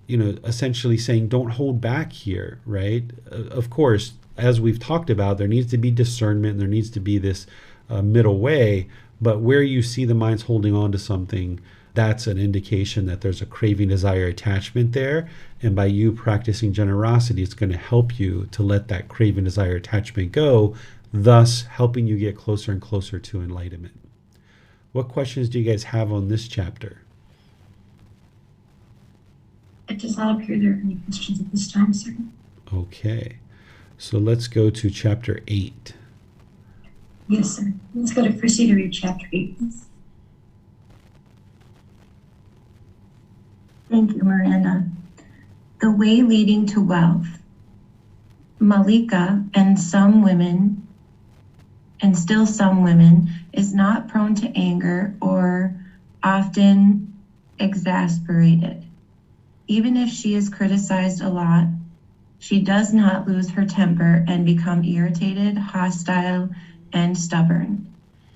essentially saying, don't hold back here, right? Of course, as we've talked about, there needs to be discernment, there needs to be this middle way, but where you see the mind's holding on to something, that's an indication that there's a craving, desire, attachment there. And by you practicing generosity, it's going to help you to let that craving, desire, attachment go, thus helping you get closer and closer to enlightenment. What questions do you guys have on this chapter? It does not appear there are any questions at this time, sir. Okay, so let's go to chapter 8. Yes, sir. Let's go to Chrissy to read chapter 8, please. Thank you, Miranda. The way leading to wealth. Malika and some women, and still some women, is not prone to anger or often exasperated. Even if she is criticized a lot, she does not lose her temper and become irritated, hostile, and stubborn.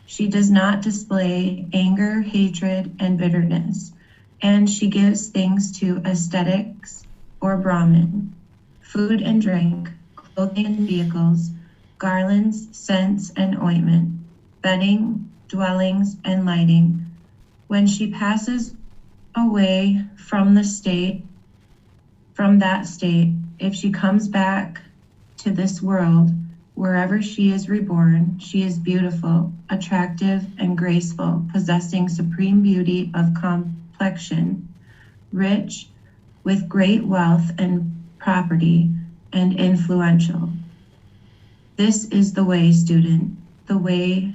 She does not display anger, hatred, and bitterness, and she gives things to ascetics or Brahmin, food and drink, clothing and vehicles, garlands, scents and ointment, bedding, dwellings, and lighting. When she passes away from that state, if she comes back to this world, wherever she is reborn, she is beautiful, attractive, and graceful, possessing supreme beauty of complexion, rich, with great wealth and property, and influential. This is the way, student, the way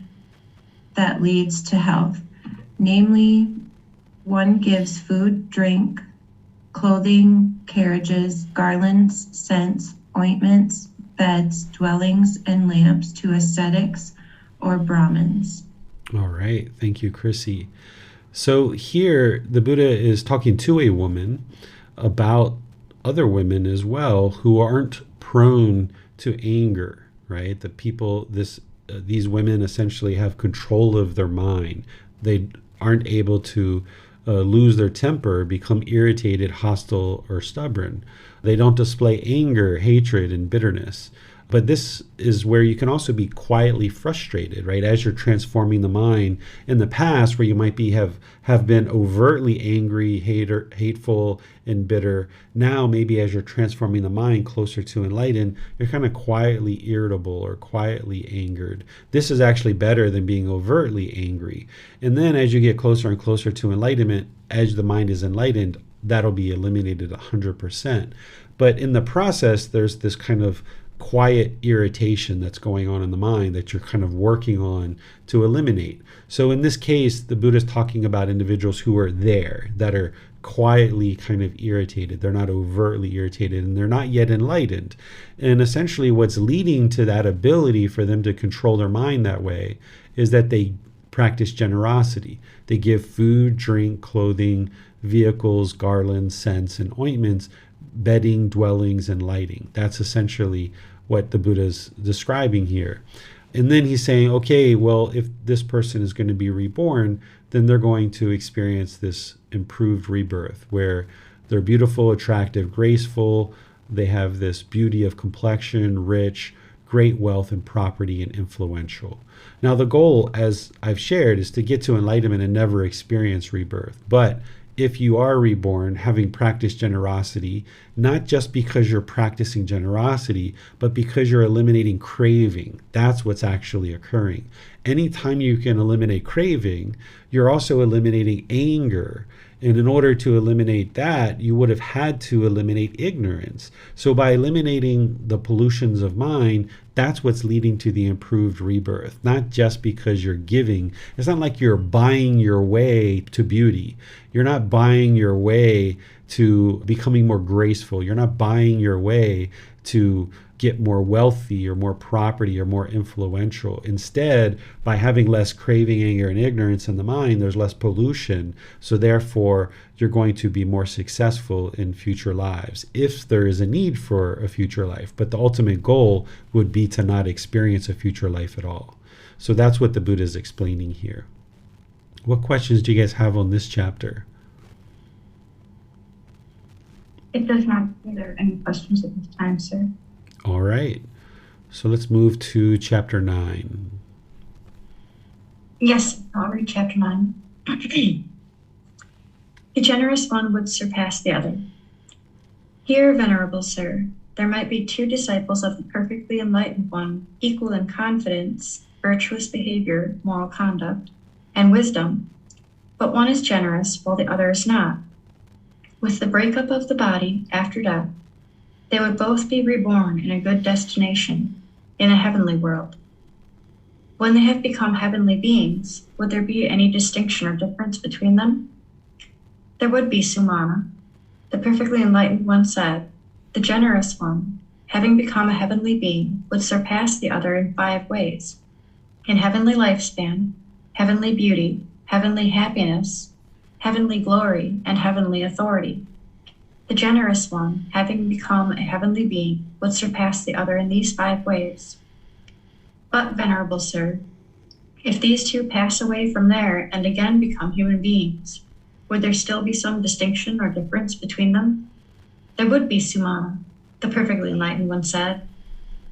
that leads to health. Namely, one gives food, drink, clothing, carriages, garlands, scents, ointments, beds, dwellings, and lamps to ascetics or Brahmins. All right. Thank you, Chrissy. So here, the Buddha is talking to a woman about other women as well who aren't prone to anger, right? The people, these women essentially have control of their mind. They aren't able to lose their temper, become irritated, hostile, or stubborn. They don't display anger, hatred, and bitterness. But this is where you can also be quietly frustrated, right? As you're transforming the mind in the past, where you might have been overtly angry, hateful, and bitter. Now, maybe as you're transforming the mind closer to enlightened, you're kind of quietly irritable or quietly angered. This is actually better than being overtly angry. And then as you get closer and closer to enlightenment, as the mind is enlightened, that'll be eliminated 100%. But in the process, there's this kind of quiet irritation that's going on in the mind that you're kind of working on to eliminate. So in this case, the Buddha is talking about individuals who are there, that are quietly kind of irritated. They're not overtly irritated, and they're not yet enlightened. And essentially what's leading to that ability for them to control their mind that way is that they practice generosity. They give food, drink, clothing, vehicles, garlands, scents, and ointments, bedding, dwellings, and lighting. That's essentially what the Buddha's describing here. And then he's saying, okay, well, if this person is going to be reborn, then they're going to experience this improved rebirth where they're beautiful, attractive, graceful. They have this beauty of complexion, rich, great wealth and property, and influential. Now, the goal, as I've shared, is to get to enlightenment and never experience rebirth. But if you are reborn, having practiced generosity, not just because you're practicing generosity, but because you're eliminating craving, that's what's actually occurring. Anytime you can eliminate craving, you're also eliminating anger. And in order to eliminate that, you would have had to eliminate ignorance. So by eliminating the pollutions of mind, that's what's leading to the improved rebirth, not just because you're giving. It's not like you're buying your way to beauty. You're not buying your way to becoming more graceful. You're not buying your way to get more wealthy or more property or more influential. Instead, by having less craving, anger, and ignorance in the mind, there's less pollution. So therefore, you're going to be more successful in future lives if there is a need for a future life. But the ultimate goal would be to not experience a future life at all. So that's what the Buddha is explaining here. What questions do you guys have on this chapter? It does not. Are there any questions at this time, sir? All right. So let's move to chapter 9. Yes, I'll read chapter 9. The generous one would surpass the other. Here, venerable sir, there might be two disciples of the perfectly enlightened one, equal in confidence, virtuous behavior, moral conduct, and wisdom, but one is generous while the other is not. With the breakup of the body after death, they would both be reborn in a good destination, in a heavenly world. When they have become heavenly beings, would there be any distinction or difference between them? There would be, Sumana. The perfectly enlightened one said, the generous one, having become a heavenly being, would surpass the other in 5 ways. In heavenly lifespan, heavenly beauty, heavenly happiness, heavenly glory, and heavenly authority. The generous one, having become a heavenly being, would surpass the other in these 5 ways. But, venerable sir, if these two pass away from there and again become human beings, would there still be some distinction or difference between them? There would be, Sumana, the perfectly enlightened one said.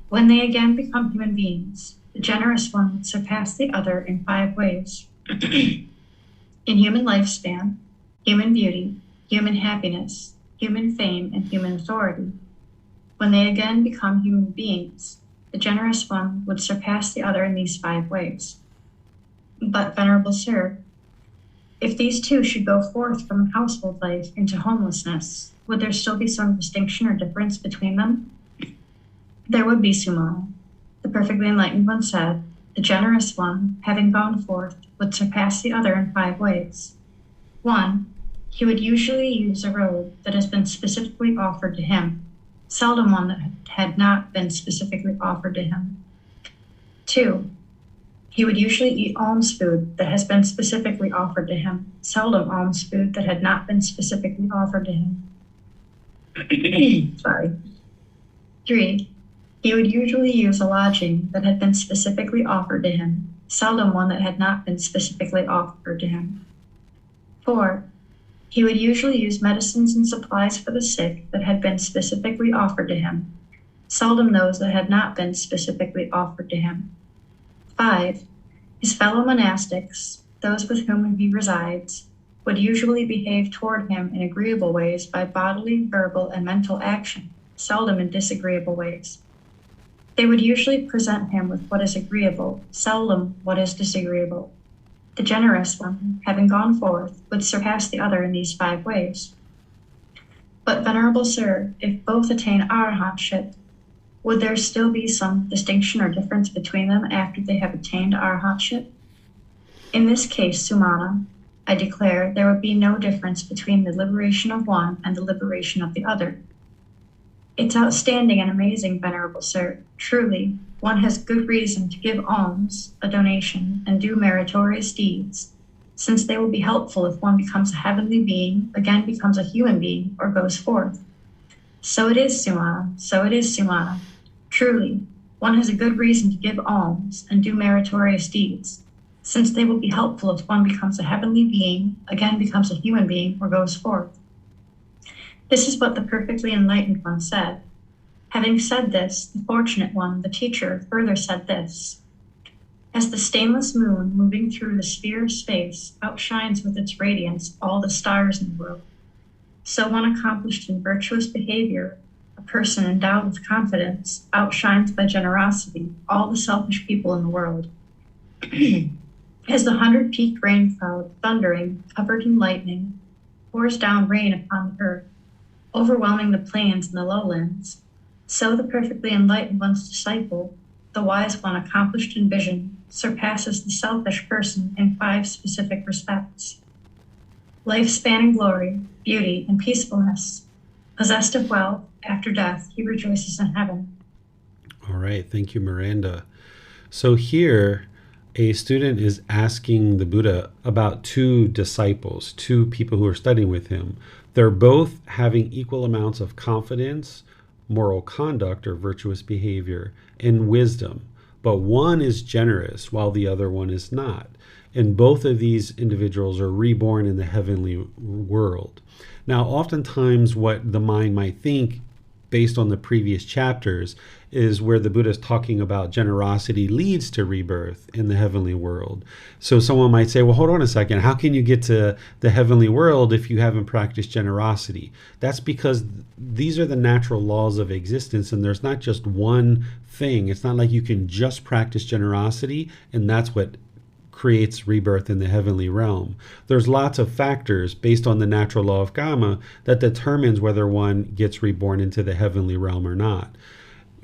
When they again become human beings, the generous one would surpass the other in 5 ways. In human lifespan, human beauty, human happiness, human fame, and human authority. When they again become human beings, the generous one would surpass the other in these 5 ways. But, venerable sir, if these two should go forth from household life into homelessness, would there still be some distinction or difference between them? There would be, Sumana. The perfectly enlightened one said, the generous one, having gone forth, would surpass the other in 5 ways. 1, he would usually use a robe that has been specifically offered to him, seldom one that had not been specifically offered to him. 2, He would usually eat alms food that has been specifically offered to him, seldom alms food that had not been specifically offered to him. Sorry. 3. He would usually use a lodging that had been specifically offered to him, seldom one that had not been specifically offered to him. 4. He would usually use medicines and supplies for the sick that had been specifically offered to him, seldom those that had not been specifically offered to him. 5. His fellow monastics, those with whom he resides, would usually behave toward him in agreeable ways by bodily, verbal, and mental action, seldom in disagreeable ways. They would usually present him with what is agreeable, seldom what is disagreeable. The generous one, having gone forth, would surpass the other in these 5 ways. But, Venerable Sir, if both attain arhatship, would there still be some distinction or difference between them after they have attained arhatship? In this case, Sumana, I declare there would be no difference between the liberation of one and the liberation of the other. It's outstanding and amazing, Venerable Sir. Truly, one has good reason to give alms, a donation, and do meritorious deeds, since they will be helpful if one becomes a heavenly being, again becomes a human being, or goes forth. So it is, Sumana, so it is, Sumana. Truly, one has a good reason to give alms and do meritorious deeds, since they will be helpful if one becomes a heavenly being, again becomes a human being, or goes forth. This is what the perfectly enlightened one said. Having said this, the fortunate one, the teacher, further said this. As the stainless moon moving through the sphere of space outshines with its radiance all the stars in the world, so one accomplished in virtuous behavior, a person endowed with confidence, outshines by generosity all the selfish people in the world. As the 100-peaked rain cloud, thundering, covered in lightning, pours down rain upon the earth, overwhelming the plains and the lowlands, so the perfectly enlightened one's disciple, the wise one accomplished in vision, surpasses the selfish person in 5 specific respects. Life-spanning glory, beauty, and peacefulness. Possessed of wealth, after death, he rejoices in heaven. All right. Thank you, Miranda. So here, a student is asking the Buddha about 2 disciples, 2 people who are studying with him. They're both having equal amounts of confidence, moral conduct or virtuous behavior, and wisdom. But one is generous while the other one is not. And both of these individuals are reborn in the heavenly world. Now, oftentimes what the mind might think, based on the previous chapters, is where the Buddha is talking about generosity leads to rebirth in the heavenly world. So someone might say, well, hold on a second. How can you get to the heavenly world if you haven't practiced generosity? That's because these are the natural laws of existence, and there's not just one thing. It's not like you can just practice generosity and that's what creates rebirth in the heavenly realm. There's lots of factors based on the natural law of karma that determines whether one gets reborn into the heavenly realm or not.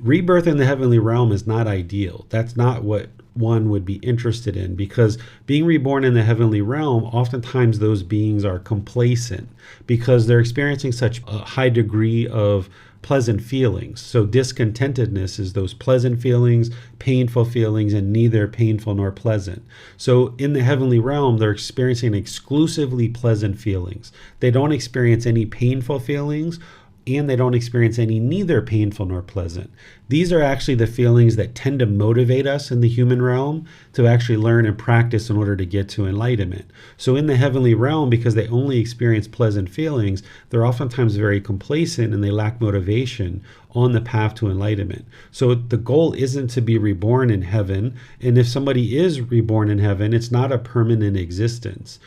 Rebirth in the heavenly realm is not ideal. That's not what one would be interested in, because being reborn in the heavenly realm, oftentimes those beings are complacent because they're experiencing such a high degree of pleasant feelings. So discontentedness is those pleasant feelings, painful feelings, and neither painful nor pleasant. So in the heavenly realm, they're experiencing exclusively pleasant feelings. They don't experience any painful feelings, and they don't experience any neither painful nor pleasant. These are actually the feelings that tend to motivate us in the human realm to actually learn and practice in order to get to enlightenment. So in the heavenly realm, because they only experience pleasant feelings, they're oftentimes very complacent and they lack motivation on the path to enlightenment. So the goal isn't to be reborn in heaven. And if somebody is reborn in heaven, it's not a permanent existence.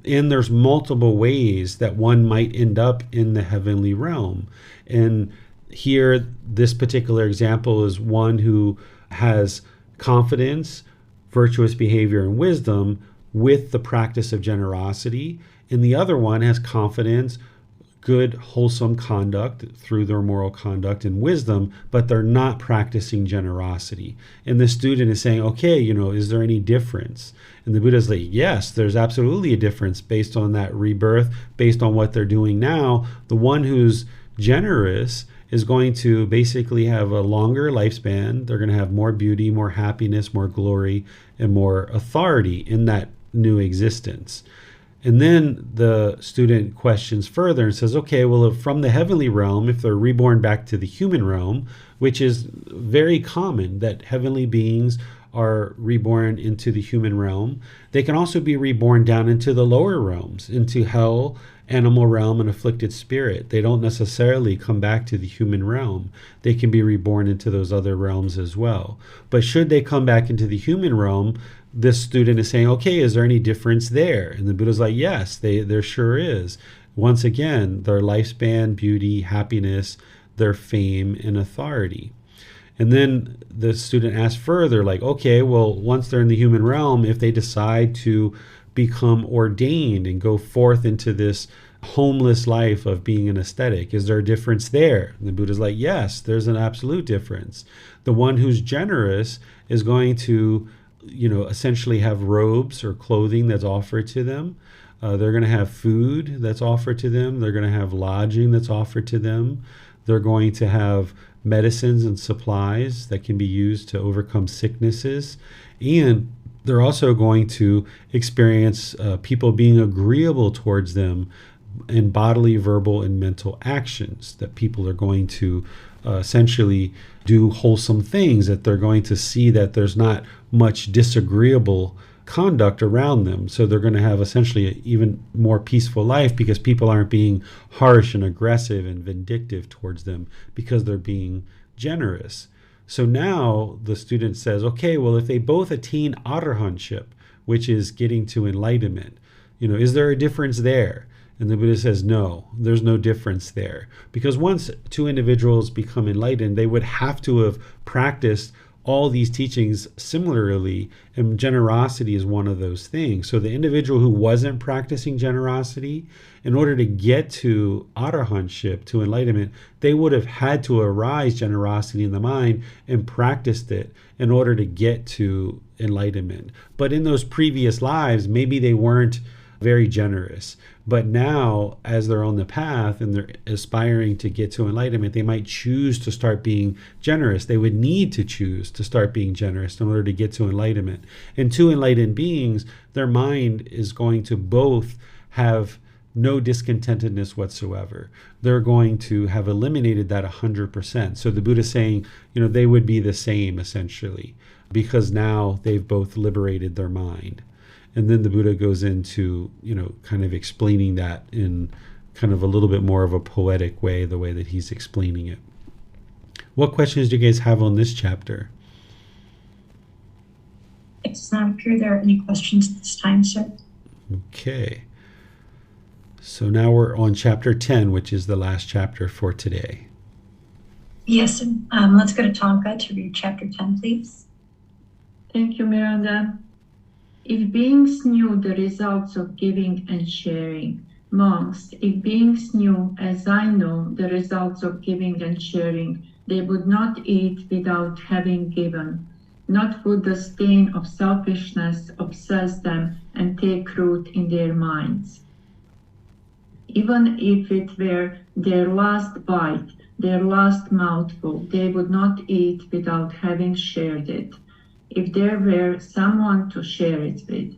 And there's multiple ways that one might end up in the heavenly realm. And here, this particular example is one who has confidence, virtuous behavior, and wisdom with the practice of generosity. And the other one has confidence, good, wholesome conduct through their moral conduct and wisdom, but they're not practicing generosity. And the student is saying, okay, is there any difference? And the Buddha is like, yes, there's absolutely a difference based on that rebirth, based on what they're doing now. The one who's generous is going to basically have a longer lifespan. They're going to have more beauty, more happiness, more glory, and more authority in that new existence. And then the student questions further and says, okay, well, if from the heavenly realm, if they're reborn back to the human realm, which is very common that heavenly beings are reborn into the human realm, they can also be reborn down into the lower realms, into hell, animal realm, and afflicted spirit. They don't necessarily come back to the human realm. They can be reborn into those other realms as well. But should they come back into the human realm, this student is saying, okay, is there any difference there? And the Buddha's like, yes, there sure is. Once again, their lifespan, beauty, happiness, their fame, and authority. And then the student asks further, like, okay, well, once they're in the human realm, if they decide to become ordained and go forth into this homeless life of being an ascetic, is there a difference there? And the Buddha's like, yes, there's an absolute difference. The one who's generous is going to essentially have robes or clothing that's offered to them. They're going to have food that's offered to them. They're going to have lodging that's offered to them. They're going to have medicines and supplies that can be used to overcome sicknesses. And they're also going to experience people being agreeable towards them in bodily, verbal, and mental actions, that people are going to essentially do wholesome things, that they're going to see that there's not much disagreeable conduct around them. So they're going to have essentially an even more peaceful life because people aren't being harsh and aggressive and vindictive towards them because they're being generous. So now the student says, okay, well, if they both attain arahantship, which is getting to enlightenment, is there a difference there? And the Buddha says, no, there's no difference there. Because once two individuals become enlightened, they would have to have practiced all these teachings similarly, and generosity is one of those things. So the individual who wasn't practicing generosity, in order to get to arahantship, to enlightenment, they would have had to arise generosity in the mind and practiced it in order to get to enlightenment. But in those previous lives, maybe they weren't very generous. But now, as they're on the path and they're aspiring to get to enlightenment, they might choose to start being generous. They would need to choose to start being generous in order to get to enlightenment. And two enlightened beings, their mind is going to both have no discontentedness whatsoever. They're going to have eliminated that 100%. So the Buddha is saying, they would be the same essentially, because now they've both liberated their mind. And then the Buddha goes into, kind of explaining that in kind of a little bit more of a poetic way, the way that he's explaining it. What questions do you guys have on this chapter? It does not appear there are any questions at this time, sir. Okay. So now we're on chapter 10, which is the last chapter for today. Yes, sir. Let's go to Tonka to read chapter 10, please. Thank you, Miranda. If beings knew the results of giving and sharing, monks, if beings knew, as I know, the results of giving and sharing, they would not eat without having given. Not would the stain of selfishness obsess them and take root in their minds. Even if it were their last bite, their last mouthful, they would not eat without having shared it, if there were someone to share it with.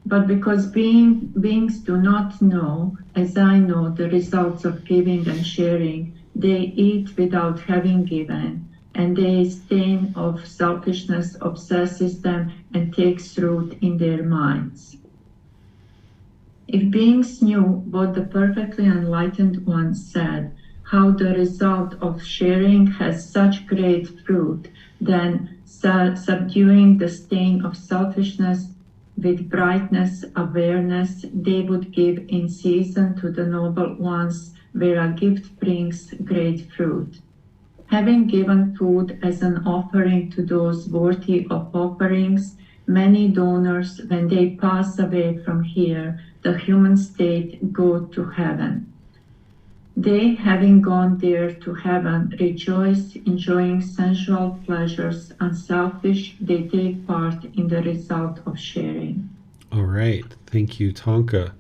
But because beings do not know, as I know, the results of giving and sharing, they eat without having given, and the stain of selfishness obsesses them and takes root in their minds. If beings knew what the perfectly enlightened one said, how the result of sharing has such great fruit, then subduing the stain of selfishness with brightness, awareness, they would give in season to the noble ones where a gift brings great fruit. Having given food as an offering to those worthy of offerings, many donors, when they pass away from here, the human state, go to heaven. They, having gone there to heaven, rejoice, enjoying sensual pleasures, unselfish, they take part in the result of sharing. All right. Thank you, Tonka.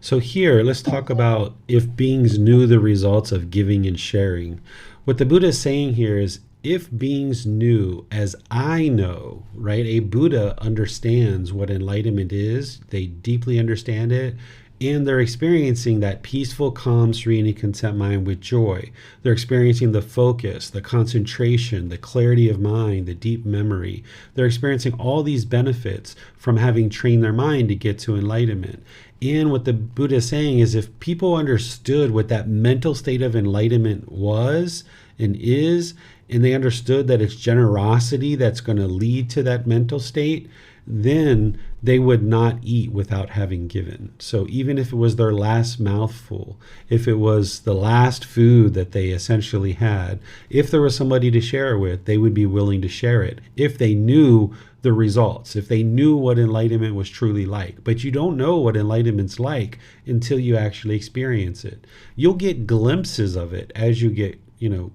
So here, let's talk about if beings knew the results of giving and sharing. What the Buddha is saying here is, if beings knew as I know, right? A Buddha understands what enlightenment is. They deeply understand it. And they're experiencing that peaceful, calm, serene, and content mind with joy. They're experiencing the focus, the concentration, the clarity of mind, the deep memory. They're experiencing all these benefits from having trained their mind to get to enlightenment. And what the Buddha is saying is, if people understood what that mental state of enlightenment was and is, and they understood that it's generosity that's going to lead to that mental state, then they would not eat without having given. So even if it was their last mouthful, if it was the last food that they essentially had, if there was somebody to share it with, they would be willing to share it if they knew the results, if they knew what enlightenment was truly like. But you don't know what enlightenment's like until you actually experience it. You'll get glimpses of it as you get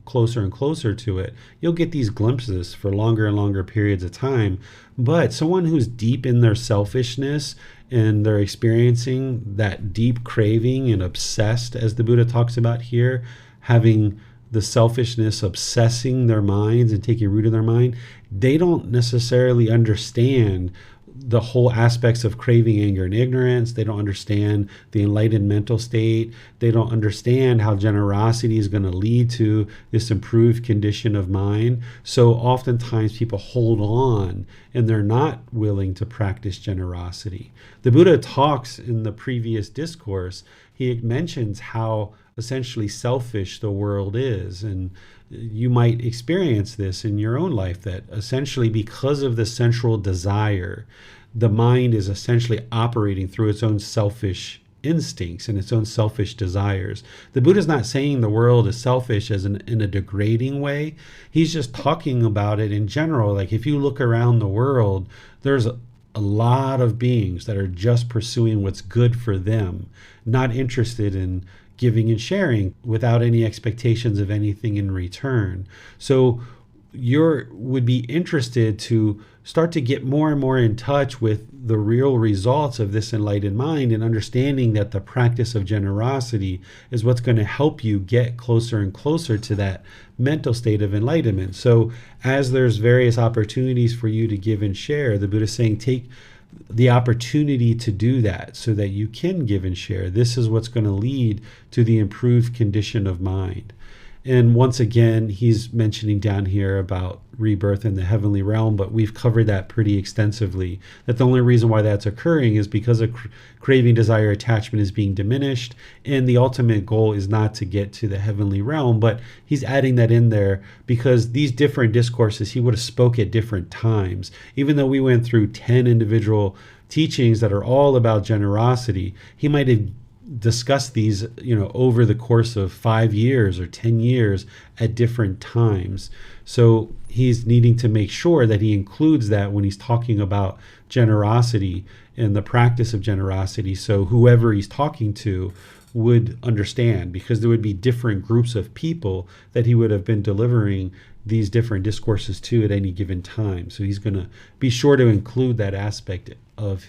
closer and closer to it. You'll get these glimpses for longer and longer periods of time. But someone who's deep in their selfishness and they're experiencing that deep craving and obsessed, as the Buddha talks about here, having the selfishness obsessing their minds and taking root in their mind, they don't necessarily understand the whole aspects of craving, anger, and ignorance. They don't understand the enlightened mental state. They don't understand how generosity is going to lead to this improved condition of mind. So oftentimes people hold on and they're not willing to practice generosity. The Buddha talks in the previous discourse, he mentions how essentially selfish the world is. And you might experience this in your own life, that essentially because of the central desire, the mind is essentially operating through its own selfish instincts and its own selfish desires. The Buddha's not saying the world is selfish as in a degrading way. He's just talking about it in general. Like if you look around the world, there's a lot of beings that are just pursuing what's good for them, not interested in giving and sharing without any expectations of anything in return. So you would be interested to start to get more and more in touch with the real results of this enlightened mind, and understanding that the practice of generosity is what's going to help you get closer and closer to that mental state of enlightenment. So as there's various opportunities for you to give and share, the Buddha is saying take the opportunity to do that so that you can give and share. This is what's going to lead to the improved condition of mind. And once again, he's mentioning down here about rebirth in the heavenly realm, but we've covered that pretty extensively. That the only reason why that's occurring is because of craving, desire, attachment is being diminished, and the ultimate goal is not to get to the heavenly realm. But he's adding that in there because these different discourses he would have spoke at different times. Even though we went through 10 individual teachings that are all about generosity, he might have discuss these, over the course of 5 years or 10 years at different times. So he's needing to make sure that he includes that when he's talking about generosity and the practice of generosity. So whoever he's talking to would understand, because there would be different groups of people that he would have been delivering these different discourses to at any given time. So he's going to be sure to include that aspect of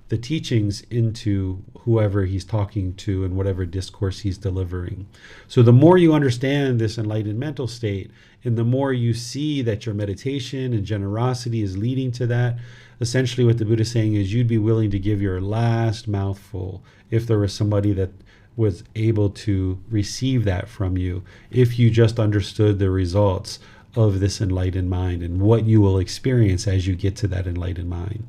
the teachings into whoever he's talking to and whatever discourse he's delivering. So the more you understand this enlightened mental state, and the more you see that your meditation and generosity is leading to that, essentially what the Buddha is saying is you'd be willing to give your last mouthful if there was somebody that was able to receive that from you, if you just understood the results of this enlightened mind and what you will experience as you get to that enlightened mind.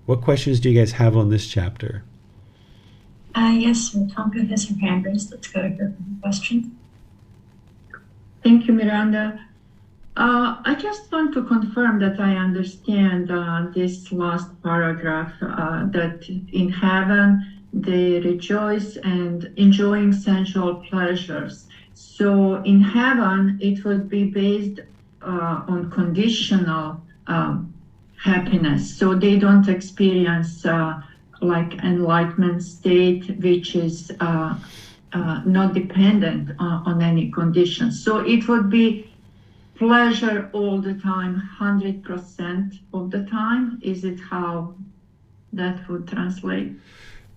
What questions do you guys have on this chapter? Yes, sir. Tonka has her hand raised. Let's go to her question. Thank you, Miranda. I just want to confirm that I understand this last paragraph, that in heaven they rejoice and enjoying sensual pleasures. So in heaven it would be based on conditional happiness. So they don't experience like enlightenment state, which is not dependent on any conditions. So it would be pleasure all the time, 100% of the time. Is it how that would translate?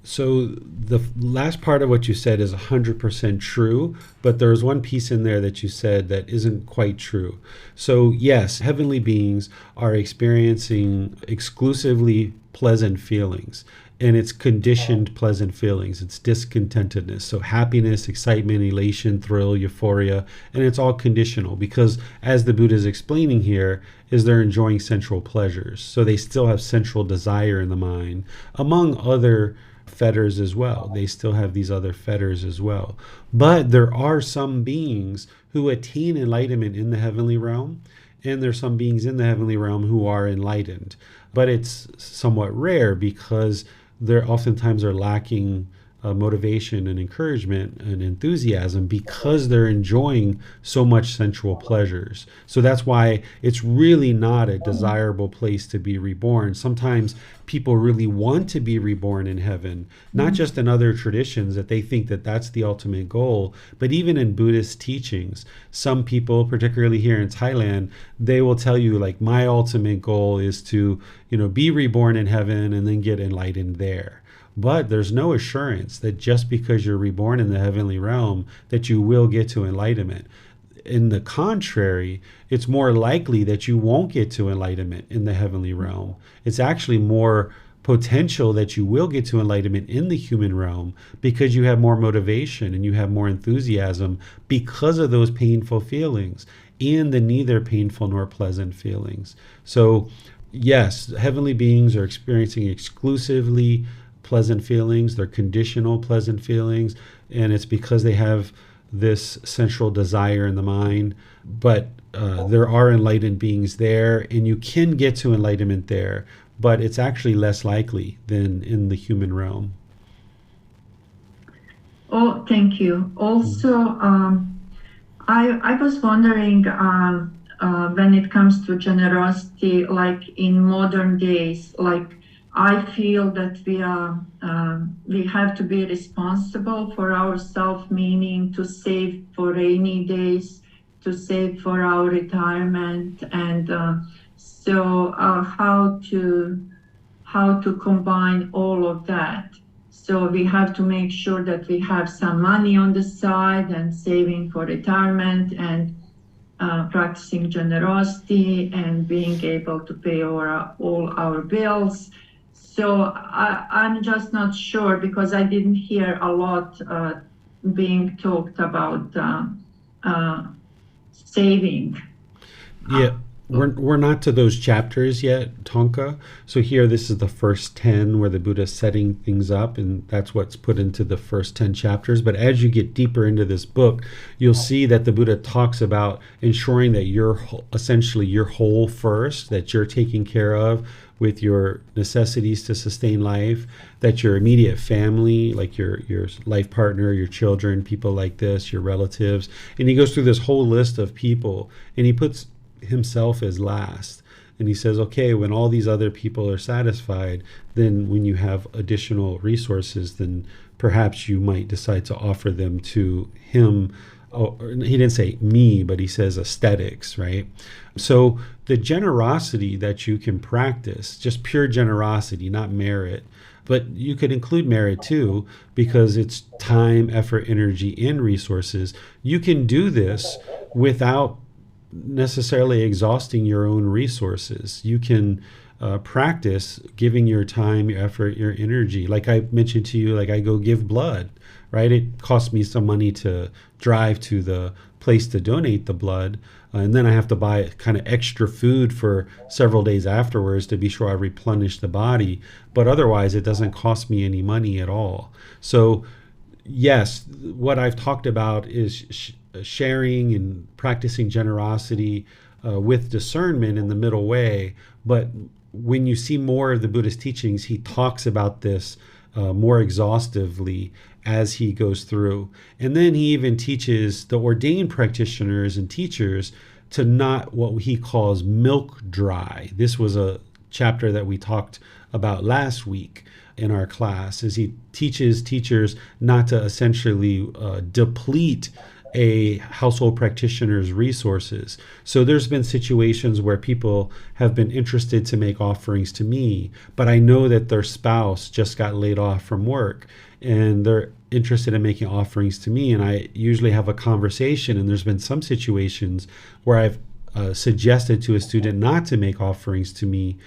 So the last part of what you said is 100% true, but there's one piece in there that you said that isn't quite true. So yes, heavenly beings are experiencing exclusively pleasant feelings, and it's conditioned pleasant feelings. It's discontentedness. So happiness, excitement, elation, thrill, euphoria, and it's all conditional because, as the Buddha is explaining here, is they're enjoying sensual pleasures. So they still have sensual desire in the mind, among other fetters as well. They still have these other fetters as well. But there are some beings who attain enlightenment in the heavenly realm, and there's some beings in the heavenly realm who are enlightened. But it's somewhat rare because they're oftentimes are lacking motivation and encouragement and enthusiasm because they're enjoying so much sensual pleasures. So that's why it's really not a desirable place to be reborn. Sometimes people really want to be reborn in heaven, not just in other traditions that they think that that's the ultimate goal, but even in Buddhist teachings. Some people, particularly here in Thailand, they will tell you like, my ultimate goal is to, be reborn in heaven and then get enlightened there. But there's no assurance that just because you're reborn in the heavenly realm that you will get to enlightenment. In the contrary, it's more likely that you won't get to enlightenment in the heavenly realm. It's actually more potential that you will get to enlightenment in the human realm because you have more motivation and you have more enthusiasm because of those painful feelings and the neither painful nor pleasant feelings. So yes, heavenly beings are experiencing exclusively pleasant feelings. They're conditional pleasant feelings, and it's because they have this sensual desire in the mind. But there are enlightened beings there, and you can get to enlightenment there, but it's actually less likely than in the human realm. Oh, thank you. Also, I was wondering when it comes to generosity, like in modern days, like I feel that we have to be responsible for ourselves, meaning to save for rainy days, to save for our retirement, and so how to combine all of that. So we have to make sure that we have some money on the side and saving for retirement and practicing generosity and being able to pay all our bills. So I'm just not sure because I didn't hear a lot being talked about saving. Yeah, we're not to those chapters yet, Tonka. So here, this is the first 10 where the Buddha is setting things up, and that's what's put into the first 10 chapters. But as you get deeper into this book, you'll see that the Buddha talks about ensuring that you're whole first, that you're taken care of with your necessities to sustain life, that your immediate family, like your life partner, your children, people like this, your relatives. And he goes through this whole list of people, and he puts himself as last. And he says, okay, when all these other people are satisfied, then when you have additional resources, then perhaps you might decide to offer them to him. Oh, he didn't say me, but he says aesthetics, right? So the generosity that you can practice, just pure generosity, not merit, but you could include merit too, because it's time, effort, energy, and resources. You can do this without necessarily exhausting your own resources. You can practice giving your time, your effort, your energy. Like I mentioned to you, like I go give blood, right? It costs me some money to drive to the place to donate the blood. And then I have to buy kind of extra food for several days afterwards to be sure I replenish the body. But otherwise, it doesn't cost me any money at all. So yes, what I've talked about is sharing and practicing generosity with discernment in the middle way. But when you see more of the Buddhist teachings, he talks about this more exhaustively as he goes through. And then he even teaches the ordained practitioners and teachers to not what he calls milk dry. This was a chapter that we talked about last week in our class, as he teaches teachers not to essentially deplete a household practitioner's resources. So there's been situations where people have been interested to make offerings to me, but I know that their spouse just got laid off from work and they're interested in making offerings to me. And I usually have a conversation, and there's been some situations where I've suggested to a student not to make offerings to me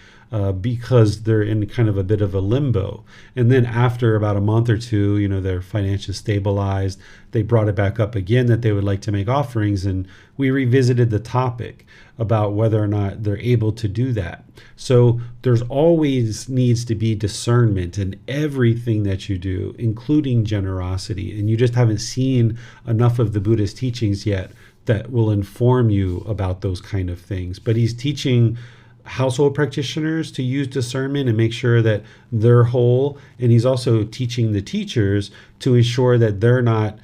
because they're in kind of a bit of a limbo. And then after about a month or two, their finances stabilized, they brought it back up again that they would like to make offerings, and we revisited the topic about whether or not they're able to do that. So there's always needs to be discernment in everything that you do, including generosity. And you just haven't seen enough of the Buddha's teachings yet that will inform you about those kind of things. But he's teaching household practitioners to use discernment and make sure that they're whole. And he's also teaching the teachers to ensure that they're not,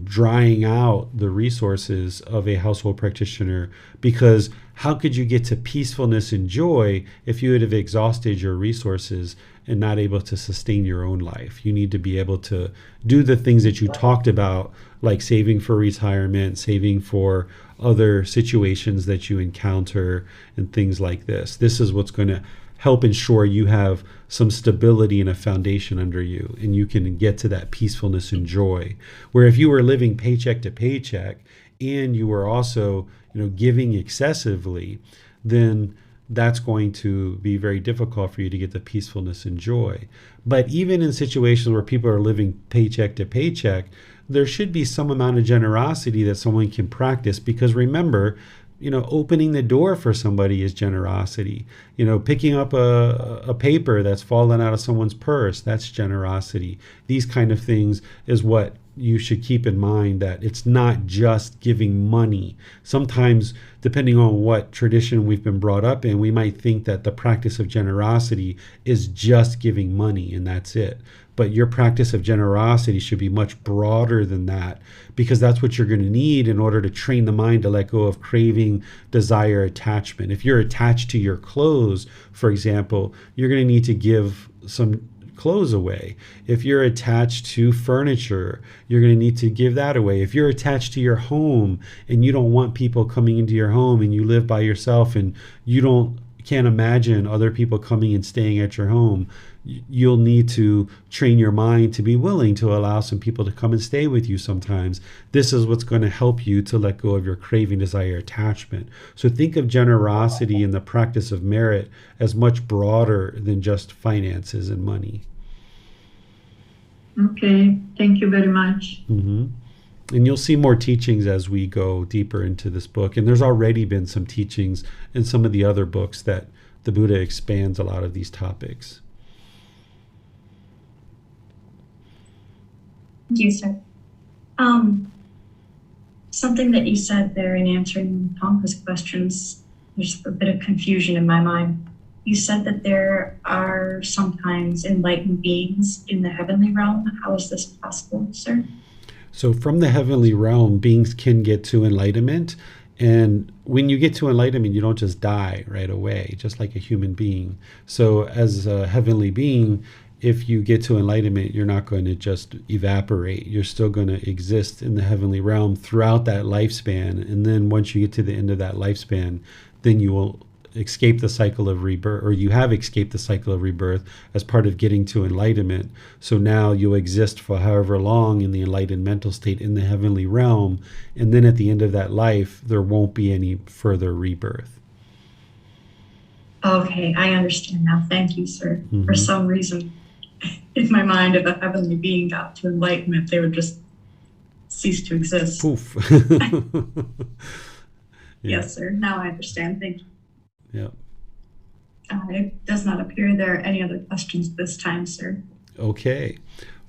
drying out the resources of a household practitioner, because how could you get to peacefulness and joy if you would have exhausted your resources and not able to sustain your own life? You need to be able to do the things that you talked about, like saving for retirement, saving for other situations that you encounter, and things like this. This is what's going to help ensure you have some stability and a foundation under you, and you can get to that peacefulness and joy. Where if you were living paycheck to paycheck and you were also, giving excessively, then that's going to be very difficult for you to get the peacefulness and joy. But even in situations where people are living paycheck to paycheck, there should be some amount of generosity that someone can practice, because remember, opening the door for somebody is generosity. Picking up a paper that's fallen out of someone's purse, that's generosity. These kind of things is what you should keep in mind, that it's not just giving money. Sometimes, depending on what tradition we've been brought up in, we might think that the practice of generosity is just giving money and that's it. But your practice of generosity should be much broader than that, because that's what you're going to need in order to train the mind to let go of craving, desire, attachment. If you're attached to your clothes, for example, you're going to need to give some clothes away. If you're attached to furniture, you're going to need to give that away. If you're attached to your home and you don't want people coming into your home, and you live by yourself and you can't imagine other people coming and staying at your home, you'll need to train your mind to be willing to allow some people to come and stay with you sometimes. This is what's going to help you to let go of your craving, desire, attachment. So think of generosity and the practice of merit as much broader than just finances and money. Okay, thank you very much. Mm-hmm. And you'll see more teachings as we go deeper into this book. And there's already been some teachings in some of the other books that the Buddha expands a lot of these topics. Thank you, sir. Something that you said there in answering Tonka's questions, there's a bit of confusion in my mind. You said that there are sometimes enlightened beings in the heavenly realm. How is this possible, sir? So from the heavenly realm, beings can get to enlightenment. And when you get to enlightenment, you don't just die right away, just like a human being. So as a heavenly being, if you get to enlightenment, you're not going to just evaporate. You're still going to exist in the heavenly realm throughout that lifespan. And then once you get to the end of that lifespan, then you will escape the cycle of rebirth, or you have escaped the cycle of rebirth as part of getting to enlightenment. So now you'll exist for however long in the enlightened mental state in the heavenly realm. And then at the end of that life, there won't be any further rebirth. Okay, I understand now. Thank you, sir. Mm-hmm. For some reason, in my mind, if a heavenly being got to enlightenment, they would just cease to exist. Poof. Yeah. Yes, sir. Now I understand. Thank you. Yeah. It does not appear there are any other questions this time, sir. Okay.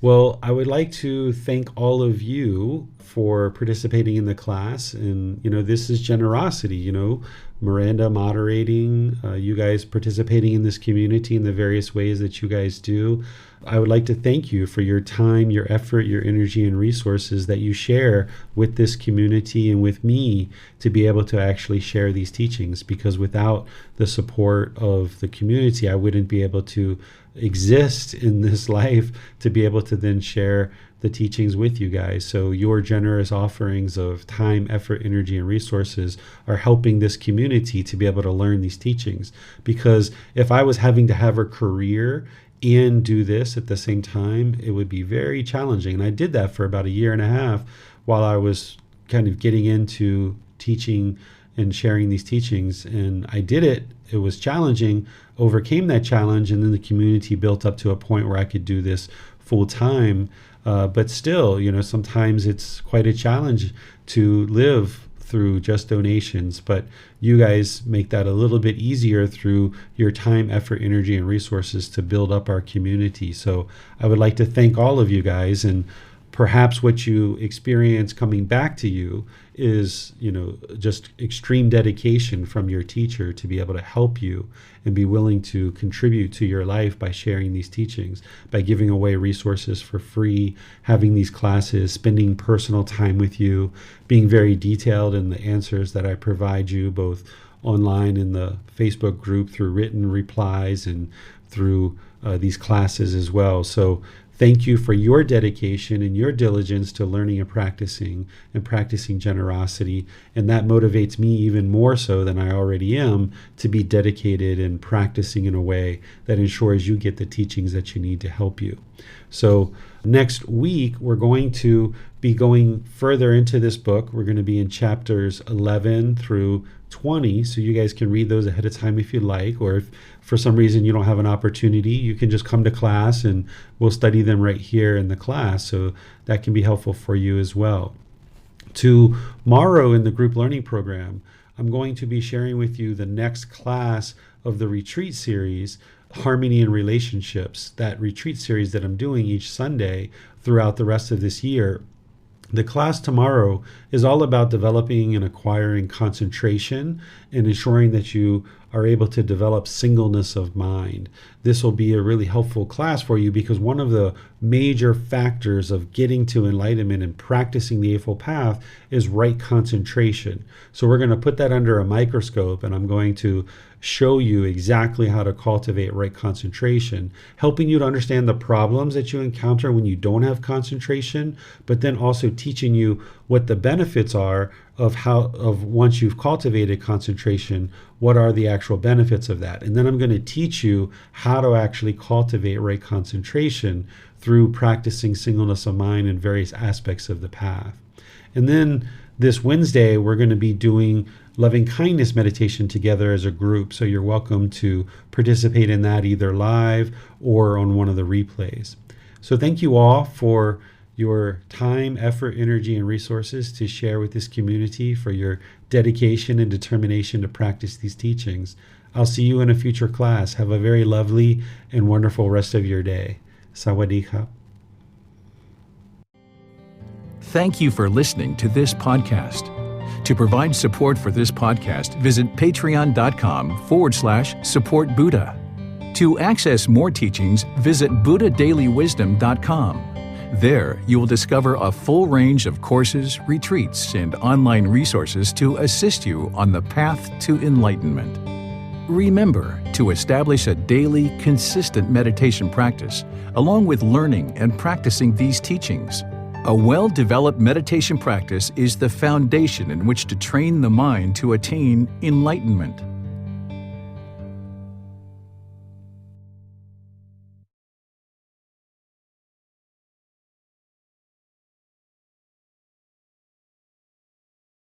Well, I would like to thank all of you for participating in the class. And, this is generosity, Miranda moderating, you guys participating in this community in the various ways that you guys do. I would like to thank you for your time, your effort, your energy, and resources that you share with this community and with me to be able to actually share these teachings, because without the support of the community, I wouldn't be able to exist in this life to be able to then share the teachings with you guys. So your generous offerings of time, effort, energy, and resources are helping this community to be able to learn these teachings. Because if I was having to have a career and do this at the same time, it would be very challenging. And I did that for about a year and a half while I was kind of getting into teaching and sharing these teachings. And I did it. It was challenging, overcame that challenge, and then the community built up to a point where I could do this full time. But still, sometimes it's quite a challenge to live through just donations. But you guys make that a little bit easier through your time, effort, energy, and resources to build up our community. So I would like to thank all of you guys. And perhaps what you experience coming back to you is, just extreme dedication from your teacher to be able to help you and be willing to contribute to your life by sharing these teachings, by giving away resources for free, having these classes, spending personal time with you, being very detailed in the answers that I provide you, both online in the Facebook group, through written replies, and through these classes as well. So thank you for your dedication and your diligence to learning and practicing generosity. And that motivates me even more so than I already am to be dedicated and practicing in a way that ensures you get the teachings that you need to help you. So next week, we're going to be going further into this book. We're going to be in chapters 11 through 20, so you guys can read those ahead of time if you like, or if for some reason you don't have an opportunity, you can just come to class and we'll study them right here in the class, so that can be helpful for you as well. Tomorrow in the group learning program, I'm going to be sharing with you the next class of the retreat series, Harmony and Relationships, that retreat series that I'm doing each Sunday throughout the rest of this year. The class tomorrow is all about developing and acquiring concentration and ensuring that you are able to develop singleness of mind. This will be a really helpful class for you because one of the major factors of getting to enlightenment and practicing the Eightfold Path is right concentration. So we're going to put that under a microscope, and I'm going to show you exactly how to cultivate right concentration, helping you to understand the problems that you encounter when you don't have concentration, but then also teaching you what the benefits are of once you've cultivated concentration, what are the actual benefits of that. And then I'm going to teach you how to actually cultivate right concentration through practicing singleness of mind in various aspects of the path. And then this Wednesday, we're going to be doing loving kindness meditation together as a group. So you're welcome to participate in that either live or on one of the replays. So thank you all for your time, effort, energy, and resources to share with this community, for your dedication and determination to practice these teachings. I'll see you in a future class. Have a very lovely and wonderful rest of your day. Sawadee ka. Thank you for listening to this podcast. To provide support for this podcast, visit patreon.com/support Buddha. To access more teachings, visit buddhadailywisdom.com. There, you will discover a full range of courses, retreats, and online resources to assist you on the path to enlightenment. Remember to establish a daily, consistent meditation practice, along with learning and practicing these teachings. A well-developed meditation practice is the foundation in which to train the mind to attain enlightenment.